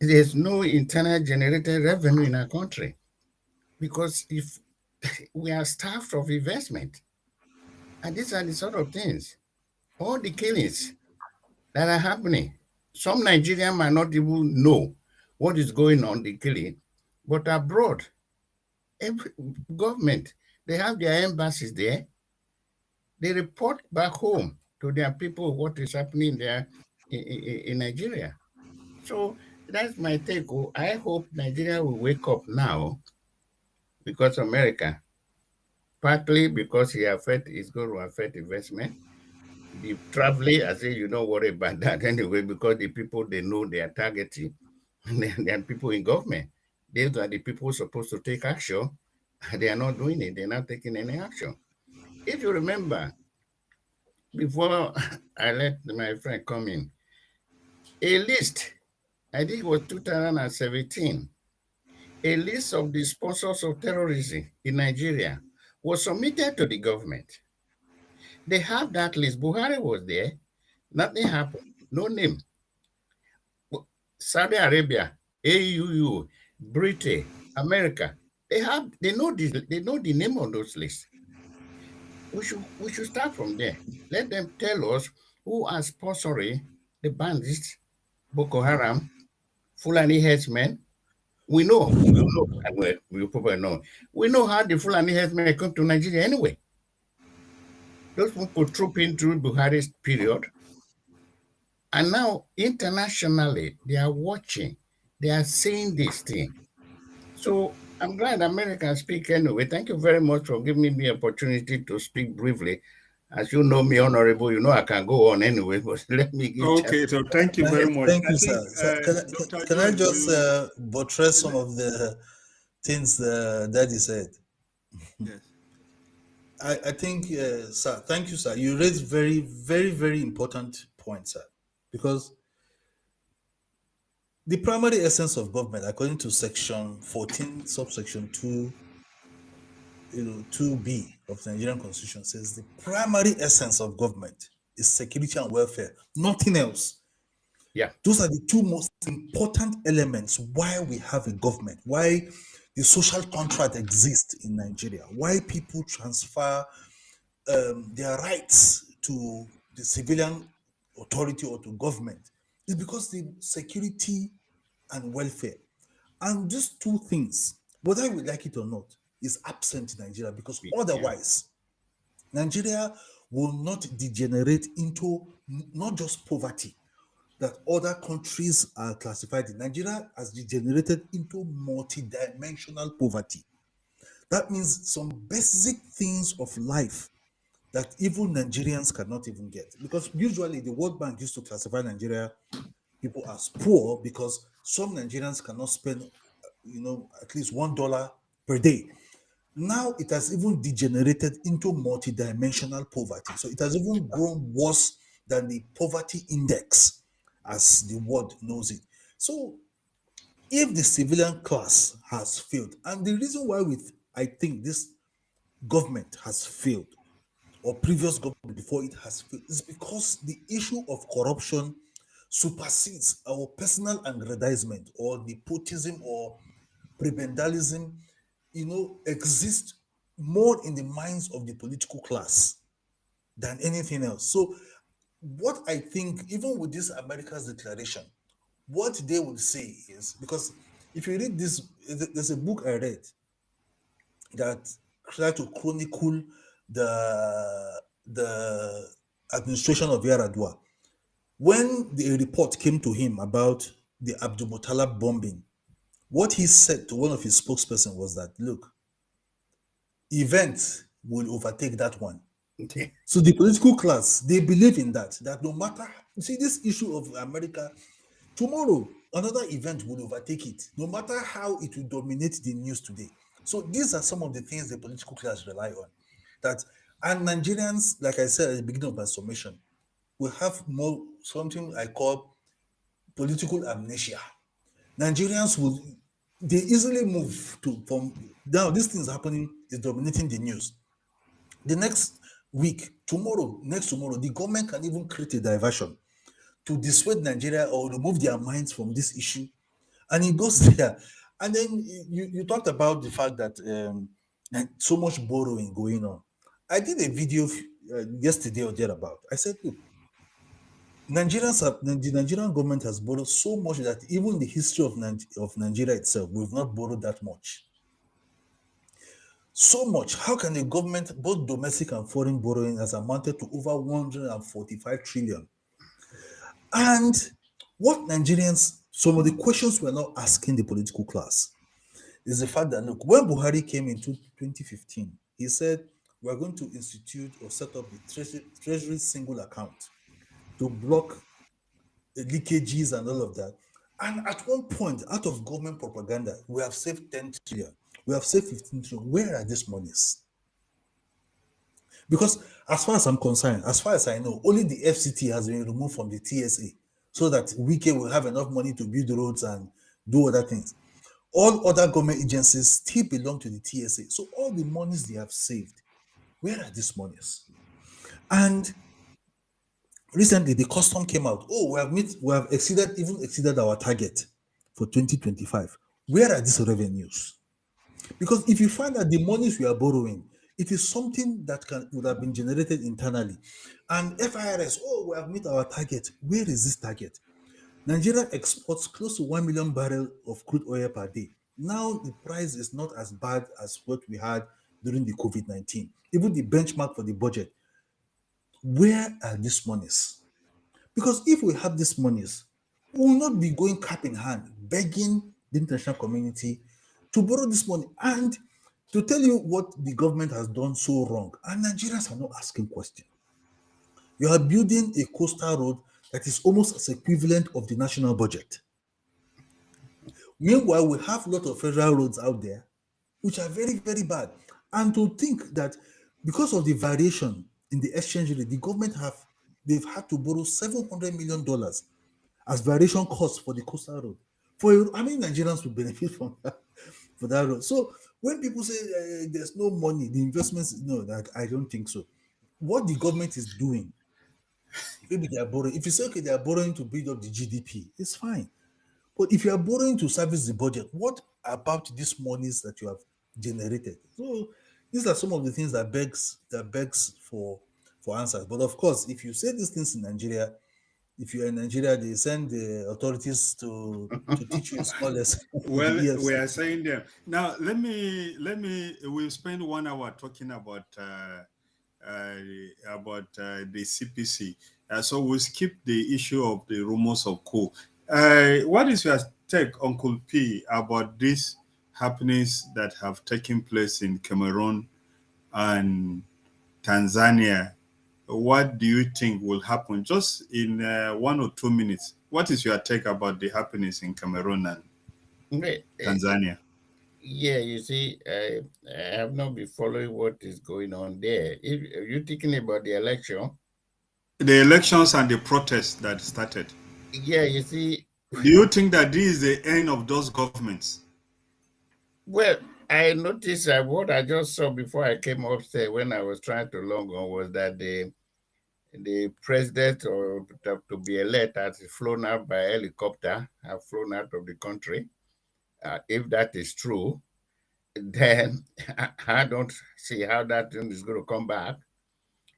there's no internal generated revenue in our country. Because if we are starved of investment, and these are the sort of things, all the killings that are happening. Some Nigerians might not even know what is going on, the killing, but abroad, every government, they have their embassies there. They report back home to their people what is happening there in Nigeria. So that's my take. Oh, I hope Nigeria will wake up now because America, partly because it's going to affect investment. The traveling, I say you don't worry about that anyway, because the people they know they are targeting, they are people in government. These are the people supposed to take action. They are not doing it. They're not taking any action. If you remember, before I let my friend come in, a list I think it was 2017, a list of the sponsors of terrorism in Nigeria was submitted to the government. They have that list. Buhari was there. Nothing happened. No name. Saudi Arabia, AUU, Britain, America. They know the name of those lists. We should start from there. Let them tell us who are sponsoring the bandits, Boko Haram, Fulani headsmen. We probably know. We know how the Fulani headsmen come to Nigeria anyway. Those people troop in through Buhari's period. And now internationally, they are watching. They are saying this thing. So I'm glad Americans speak anyway. Thank you very much for giving me the opportunity to speak briefly. As you know me, Honorable, you know I can go on anyway, but let me give Okay, so thank you very much. Thank you, I think, sir. Can I just buttress some of the things Daddy said? Yes. I think, sir, thank you, sir. You raised very, very, very important points, sir, because the primary essence of government, according to Section 14, subsection 2, 2B of the Nigerian Constitution, says the primary essence of government is security and welfare, nothing else. Yeah. Those are the two most important elements why we have a government, why the social contract exists in Nigeria, why people transfer their rights to the civilian authority or to government, is because the security and welfare. And these two things, whether we like it or not, is absent in Nigeria, because otherwise, Nigeria will not degenerate into not just poverty that other countries are classified in. Nigeria has degenerated into multi-dimensional poverty. That means some basic things of life that even Nigerians cannot even get. Because usually the World Bank used to classify Nigeria people as poor because some Nigerians cannot spend, at least $1 per day. Now it has even degenerated into multidimensional poverty. So it has even grown worse than the poverty index, as the world knows it. So if the civilian class has failed, and the reason why I think this government has failed, or previous government before it has failed, is because the issue of corruption supersedes our personal aggrandizement or nepotism or prebendalism, exists more in the minds of the political class than anything else. So what I think, even with this America's declaration, what they would say is, because if you read this, there's a book I read that tried to chronicle the administration of Yaradua. When the report came to him about the Abdul Muttalib bombing, what he said to one of his spokespersons was that, look, events will overtake that one. Okay. So the political class, they believe in that no matter, see this issue of America, tomorrow another event will overtake it, no matter how it will dominate the news today. So these are some of the things the political class rely on. And Nigerians, like I said at the beginning of my summation, will have more something I call political amnesia. Nigerians they easily move from now. This thing is happening, is dominating the news. The next week, next tomorrow, the government can even create a diversion to dissuade Nigeria or remove their minds from this issue, and it goes there. And then you talked about the fact that so much borrowing going on. I did a video yesterday or thereabout. I said, look, the Nigerian government has borrowed so much that even the history of Nigeria itself, we've not borrowed that much. So much. How can the government, both domestic and foreign borrowing, has amounted to over 145 trillion? And what Nigerians, some of the questions we're now asking the political class is the fact that, look, when Buhari came into 2015, he said, we're going to institute or set up the Treasury single account to block leakages and all of that. And at one point, out of government propaganda, we have saved 10 trillion. We have saved 15 trillion. Where are these monies? Because as far as I'm concerned, as far as I know, only the FCT has been removed from the TSA. so that Wike will have enough money to build roads and do other things. All other government agencies still belong to the TSA. So all the monies they have saved, where are these monies? And recently the custom came out. Oh, we have exceeded our target for 2025. Where are these revenues? Because if you find that the monies we are borrowing, it is something that would have been generated internally. And FIRS, oh, we have met our target. Where is this target? Nigeria exports close to 1 million barrels of crude oil per day. Now the price is not as bad as what we had during the COVID-19. Even the benchmark for the budget. Where are these monies? Because if we have these monies, we will not be going cap in hand, begging the international community to borrow this money. And to tell you what the government has done so wrong, and Nigerians are not asking questions. You are building a coastal road that is almost as equivalent of the national budget. Meanwhile, we have a lot of federal roads out there which are very, very bad. And to think that because of the variation in the exchange rate, the government they've had to borrow $700 million as variation costs for the coastal road. How many Nigerians will benefit from that, for that road? So when people say there's no money, the investments, no, that I don't think so. What the government is doing, maybe they are borrowing. If you say okay, they are borrowing to build up the GDP, it's fine. But if you are borrowing to service the budget, what about these monies that you have generated? So these are some of the things that begs for answers. But of course, if you say these things in Nigeria, if you're in Nigeria, they send the authorities to teach you a small lesson in Well, the we EFC. are saying there now. Let me. We'll spend 1 hour talking uh, the CPC. So we'll skip the issue of the rumors of coup. What is your take, Uncle P, about these happenings that have taken place in Cameroon and Tanzania? What do you think will happen? Just in 1 or 2 minutes, what is your take about the happenings in Cameroon and Okay, Tanzania? yeah, you see, I have not been following what is going on there. If you're thinking about the election, The elections and the protests that started. yeah, you see, Do you think that this is the end of those governments? well, I noticed that what I just saw before I came upstairs when I was trying to log on was that the president or to be elected has flown out by helicopter, have flown out of the country. If that is true, then I don't see how that thing is going to come back.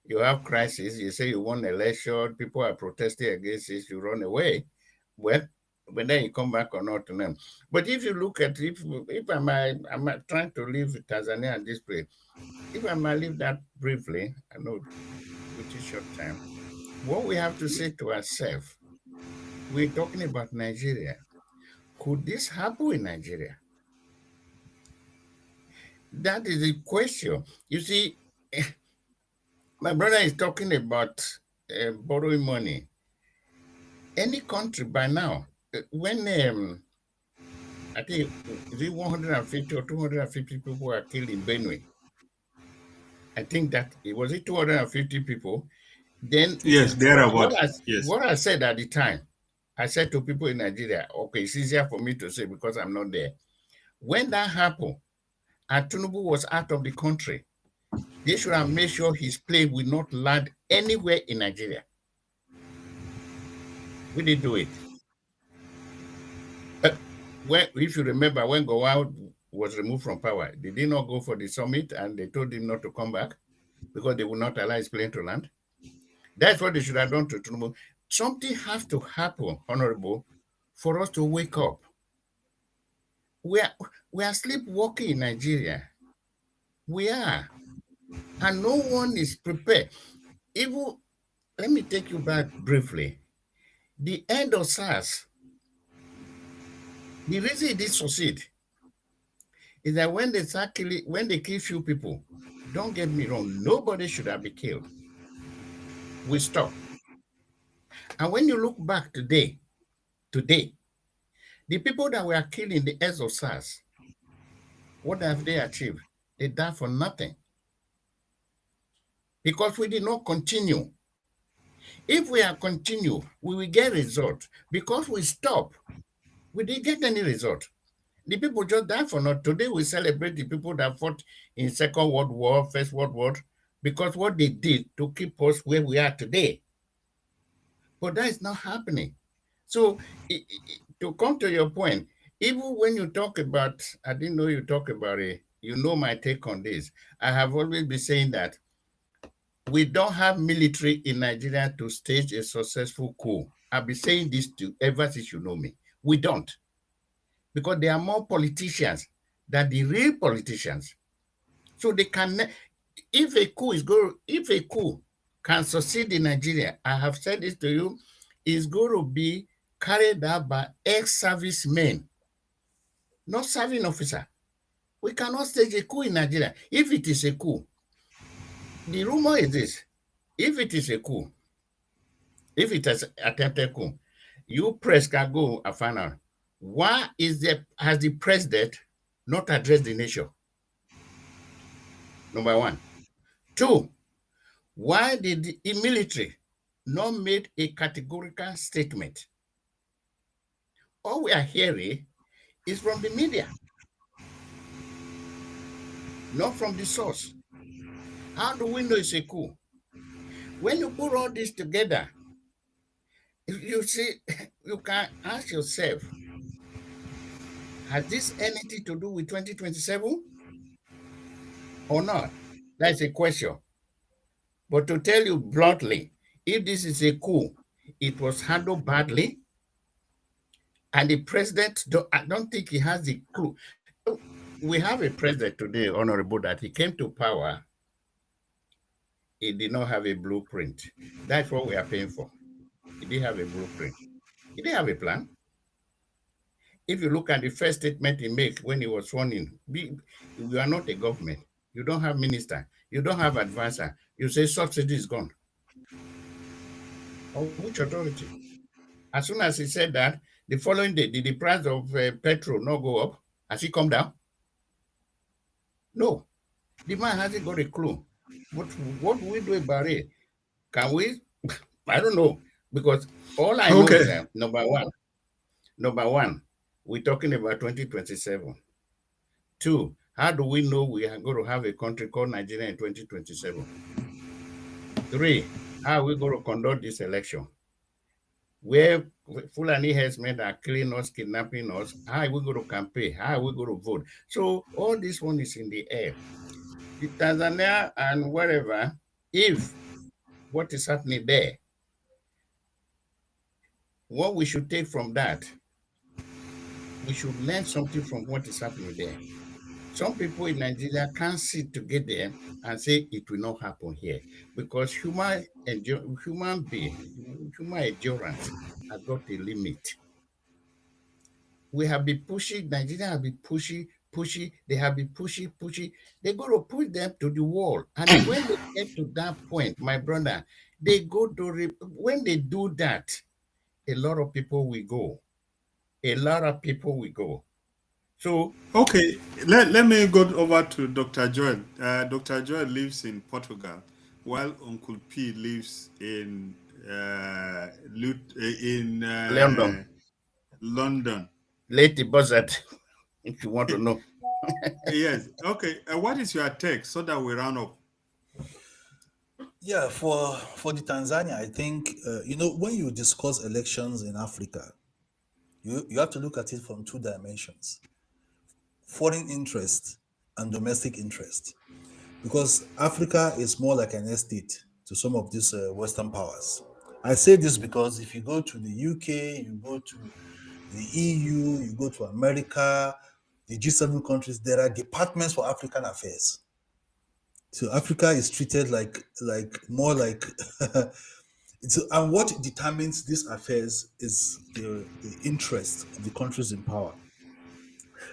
You have crisis. You say you won election. People are protesting against it. You run away. Well, but then you come back or not to them. But if you look at if I'm trying to leave Tanzania at this place, if I might leave that briefly, I know which is short time. What we have to say to ourselves, we're talking about Nigeria. Could this happen in Nigeria? That is the question. You see, my brother is talking about borrowing money. Any country by now, when I think is it 150 or 250 people were killed in Benue. I think that it was it 250 people. Then Yes, thereabout. Yes. what I said at the time, I said to people in Nigeria, okay, it's easier for me to say because I'm not there. When that happened, and Tinubu was out of the country, they should have made sure his plane will not land anywhere in Nigeria. We didn't do it. If you remember, when Gowon was removed from power, they did not go for the summit and they told him not to come back because they would not allow his plane to land. That's what they should have done to Tinubu. Something has to happen, Honorable, for us to wake up. We are sleepwalking in Nigeria. We are. And no one is prepared. Even, let me take you back briefly. The end of SARS, the reason it did succeed is that when they kill few people, don't get me wrong, nobody should have been killed. We stop. And when you look back today, the people that were killed in the edge of SARS, what have they achieved? They died for nothing. Because we did not continue. If we are continue, we will get result. Because we stop, we didn't get any result. The people just died for not. Today we celebrate the people that fought in Second World War, First World War, because what they did to keep us where we are today. But that is not happening. So to come to your point, even when you talk about, I didn't know you talk about it. You know my take on this. I have always been saying that we don't have military in Nigeria to stage a successful coup. I've been saying this to ever since you know me. We don't, because there are more politicians than the real politicians. So they can, if a coup can succeed in Nigeria, I have said this to you, is going to be carried out by ex-servicemen, not serving officer. We cannot stage a coup in Nigeria. If it is a coup, the rumor is this: if it is a coup, if it is attempted coup, you press can go a final. Why has the president not addressed the nation? Number one. Two, why did the military not make a categorical statement? All we are hearing is from the media, not from the source. How do we know it's a coup? When you put all this together, you see, you can ask yourself, has this anything to do with 2027 or not? That's a question. But to tell you bluntly, if this is a coup, it was handled badly, and the president, I don't think he has the clue. We have a president today, honorable, that he came to power, he did not have a blueprint. That's what we are paying for. He didn't have a blueprint. He didn't have a plan. If you look at the first statement he made when he was sworn in, you are not a government. You don't have minister. You don't have advisor. You say subsidy is gone. Of which authority? As soon as he said that, the following day, did the price of petrol not go up? Has it come down? No. The man hasn't got a clue. What do we do about it? Can we? I don't know. Because all I know is Okay. that number one, we're talking about 2027. Two, how do we know we are going to have a country called Nigeria in 2027? Three, how are we going to conduct this election? Where Fulani herdsmen are killing us, kidnapping us, how are we going to campaign? How are we going to vote? So all this one is in the air. The Tanzania and wherever, if what is happening there, what we should take from that, we should learn something from what is happening there. Some people in Nigeria can't sit together and say it will not happen here because human endurance has got a limit. We have been pushing, Nigeria have been pushing, they have been pushing. They're going to push them to the wall. And when they get to that point, my brother, they go to, when they do that, a lot of people will go. A lot of people will go. So, Okay, let me go over to Dr. Joel. Dr. Joel lives in Portugal, while Uncle P lives in London, London. Lady Buzzard, if you want to know. Yes. Okay. What is your take so that we round up? Yeah, for the Tanzania, I think when you discuss elections in Africa, you have to look at it from two dimensions: foreign interest and domestic interest. Because Africa is more like an estate to some of these Western powers. I say this because if you go to the UK, you go to the EU, you go to America, the G7 countries, there are departments for African affairs. So Africa is treated like more like and what determines these affairs is the interest of the countries in power.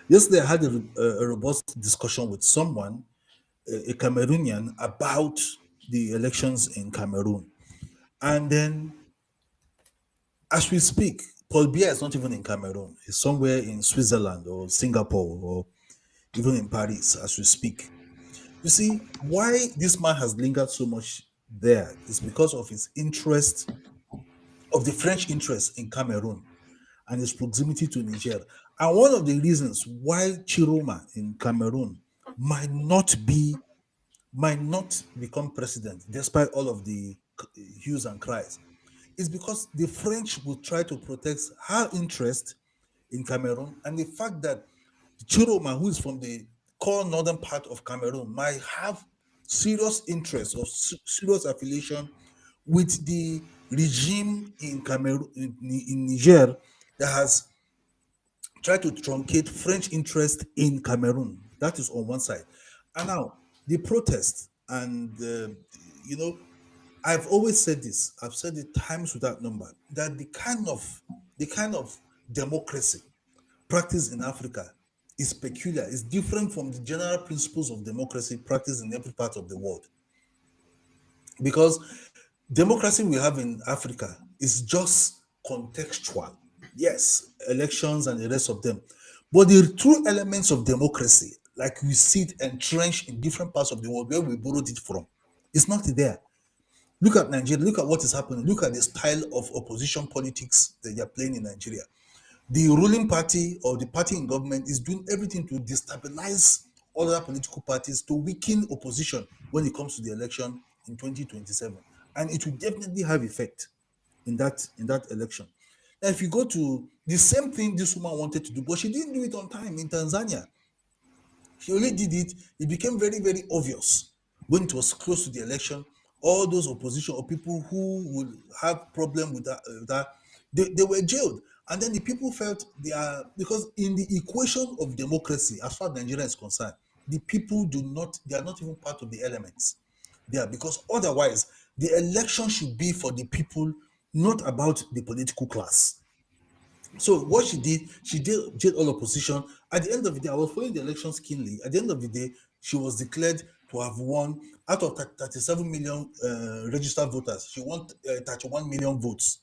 Yesterday, I had a robust discussion with someone, a Cameroonian, about the elections in Cameroon. And then, as we speak, Paul Biya is not even in Cameroon. He's somewhere in Switzerland or Singapore or even in Paris as we speak. You see, why this man has lingered so much there is because of his interest, of the French interest in Cameroon and its proximity to Niger. And one of the reasons why Chiroma in Cameroon might not be might not become president despite all of the hues and cries is because the French will try to protect her interest in Cameroon, and the fact that Chiroma, who is from the core northern part of Cameroon, might have serious interest or serious affiliation with the regime in Cameroon, in Niger, that has tried to truncate French interest in Cameroon. That is on one side. And now the protest, and you know, I've always said this. I've said it times without number that the kind of democracy practiced in Africa is peculiar. It's different from the general principles of democracy practiced in every part of the world. Because democracy we have in Africa is just contextual. Yes, elections and the rest of them. But the true elements of democracy, like we see it entrenched in different parts of the world where we borrowed it from, it's not there. Look at Nigeria, look at what is happening, look at the style of opposition politics that they're playing in Nigeria. The ruling party or the party in government is doing everything to destabilize other political parties, to weaken opposition when it comes to the election in 2027. And it will definitely have effect in that election. Now, if you go to the same thing this woman wanted to do, but she didn't do it on time in Tanzania. She only did it. It became very, very obvious when it was close to the election. All those opposition or people who would have problem with that they were jailed. And then the people felt they are, because in the equation of democracy, as far as Nigeria is concerned, the people they are not even part of the elements there, because otherwise the election should be for the people, not about the political class. So what she did all opposition. At the end of the day, I was following the elections keenly. At the end of the day, she was declared to have won out of 37 million registered voters. She won 31 million votes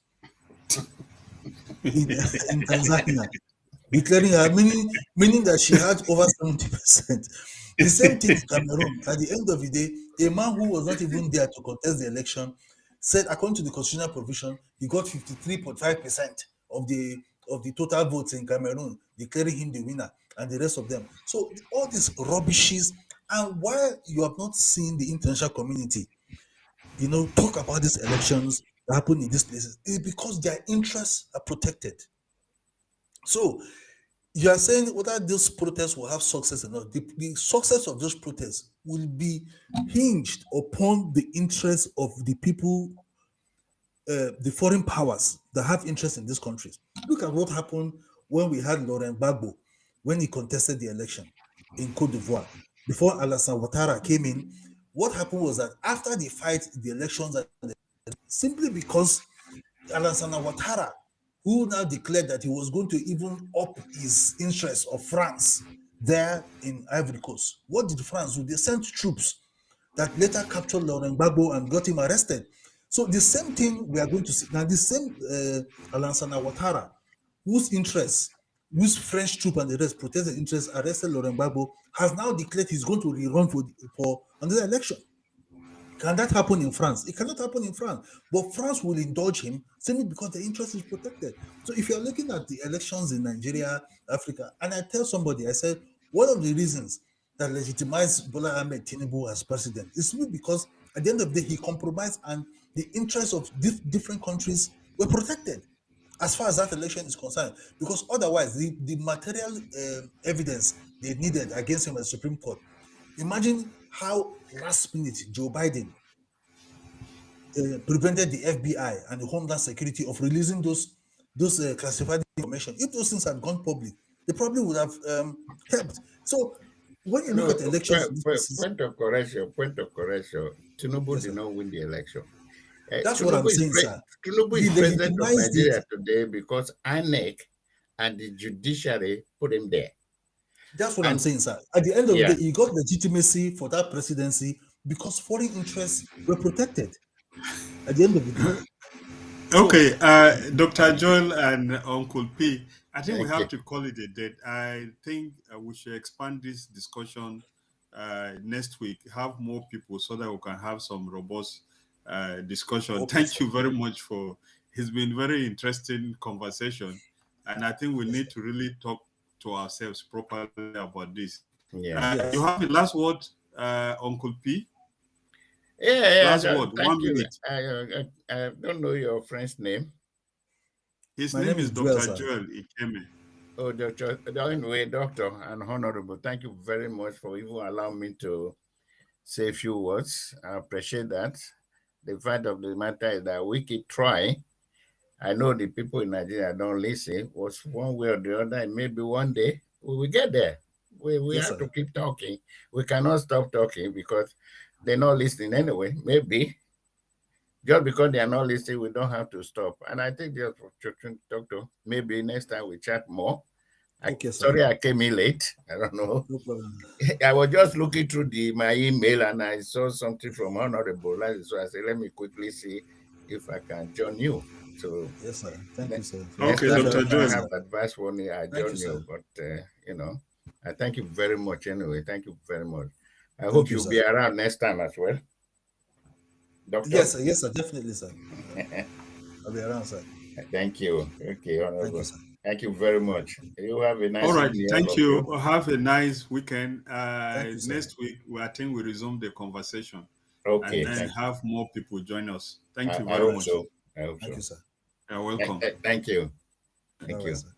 in, in Tanzania, declaring her, meaning that she had over 70%. The same thing in Cameroon. At the end of the day, a man who was not even there to contest the election said, according to the constitutional provision, he got 53.5% of the total votes in Cameroon, declaring him the winner, and the rest of them. So all these rubbishes, and why you have not seen the international community, talk about these elections that happen in these places, is because their interests are protected. So you are saying whether those protests will have success or not. The success of those protests will be hinged upon the interests of the people, the foreign powers that have interest in these countries. Look at what happened when we had Laurent Gbagbo when he contested the election in Cote d'Ivoire. Before Alassane Ouattara came in, what happened was that after the fight, the elections, simply because Alassane Ouattara, who now declared that he was going to even up his interest of France there in Ivory Coast. What did France do? They sent troops that later captured Laurent Gbagbo and got him arrested. So the same thing we are going to see now. The same Alassane Ouattara, whose interests, whose French troop and the rest protested interests, arrested Laurent Gbagbo, has now declared he's going to rerun for another election. Can that happen in France? It cannot happen in France. But France will indulge him simply because the interest is protected. So if you're looking at the elections in Nigeria, Africa, and I tell somebody, I said, one of the reasons that legitimized Bola Ahmed Tinubu as president is simply because at the end of the day, he compromised and the interests of different countries were protected as far as that election is concerned. Because otherwise, the material evidence they needed against him at the Supreme Court. Imagine how last minute Joe Biden prevented the FBI and the Homeland Security of releasing those classified information. If those things had gone public, they probably would have helped. So when you look No, at elections in these places, point of correction. Tinubu yes, did sir, not win the election. that's what I'm saying, sir. Tinubu He is president of legitimized it. Nigeria today because INEC and the judiciary put him there. That's what I'm And saying, sir. At the end of the yeah, day, he got legitimacy for that presidency because foreign interests were protected. At the end of the day, so Okay, Dr. Joel and Uncle P, I think we have okay. to call it a day. I think we should expand this discussion next week, have more people so that we can have some robust discussion. Okay, Thank sir. you very much for. It's been very interesting conversation, and I think we Yes, need sir. to really talk to ourselves properly about this. Yeah. You Yes. have the last word, Uncle P. Yeah, Last word, thank 1 you. minute. I don't know your friend's name. His My name name is is Joel, Dr. sir. Joel Ikeme. Oh, Doctor, anyway, Doctor and Honorable, thank you very much for even allowing me to say a few words. I appreciate that. The fact of the matter is that we keep trying. I know the people in Nigeria don't listen. Was one way or the other, and maybe one day we will get there. We Yes, have sir. to keep talking. We cannot stop talking because they're not listening anyway. Maybe just because they are not listening, we don't have to stop. And I think just for Doctor, maybe next time we chat more. Okay, sir. Sorry I came in late. I don't know. No problem. I was just looking through my email and I saw something from Honorable. So I said, let me quickly see if I can join you. So Yes, sir. Thank you, sir. It was a next Okay, time pleasure Dr. if having I you, Joel. have sir. advice for me, I Thank join you, sir. you. But I thank you very much anyway. Thank you very much. I hope Thank you, you'll sir. be around next time as well, Doctor. Yes, sir. Yes, sir. Definitely, sir. I'll be around, sir. Thank you. Okay, Thank you, Honorable. sir. Thank you very much. You have a All nice right. evening, all Thank of you. you. Have a nice weekend. Thank you, sir. Next week, I think we resume the conversation and Okay, Okay, then sir. thank you. have more people join us. Thank you I very hope much. so. I hope Thank so. you, sir. You're welcome. Thank you. All Thank right, you. sir.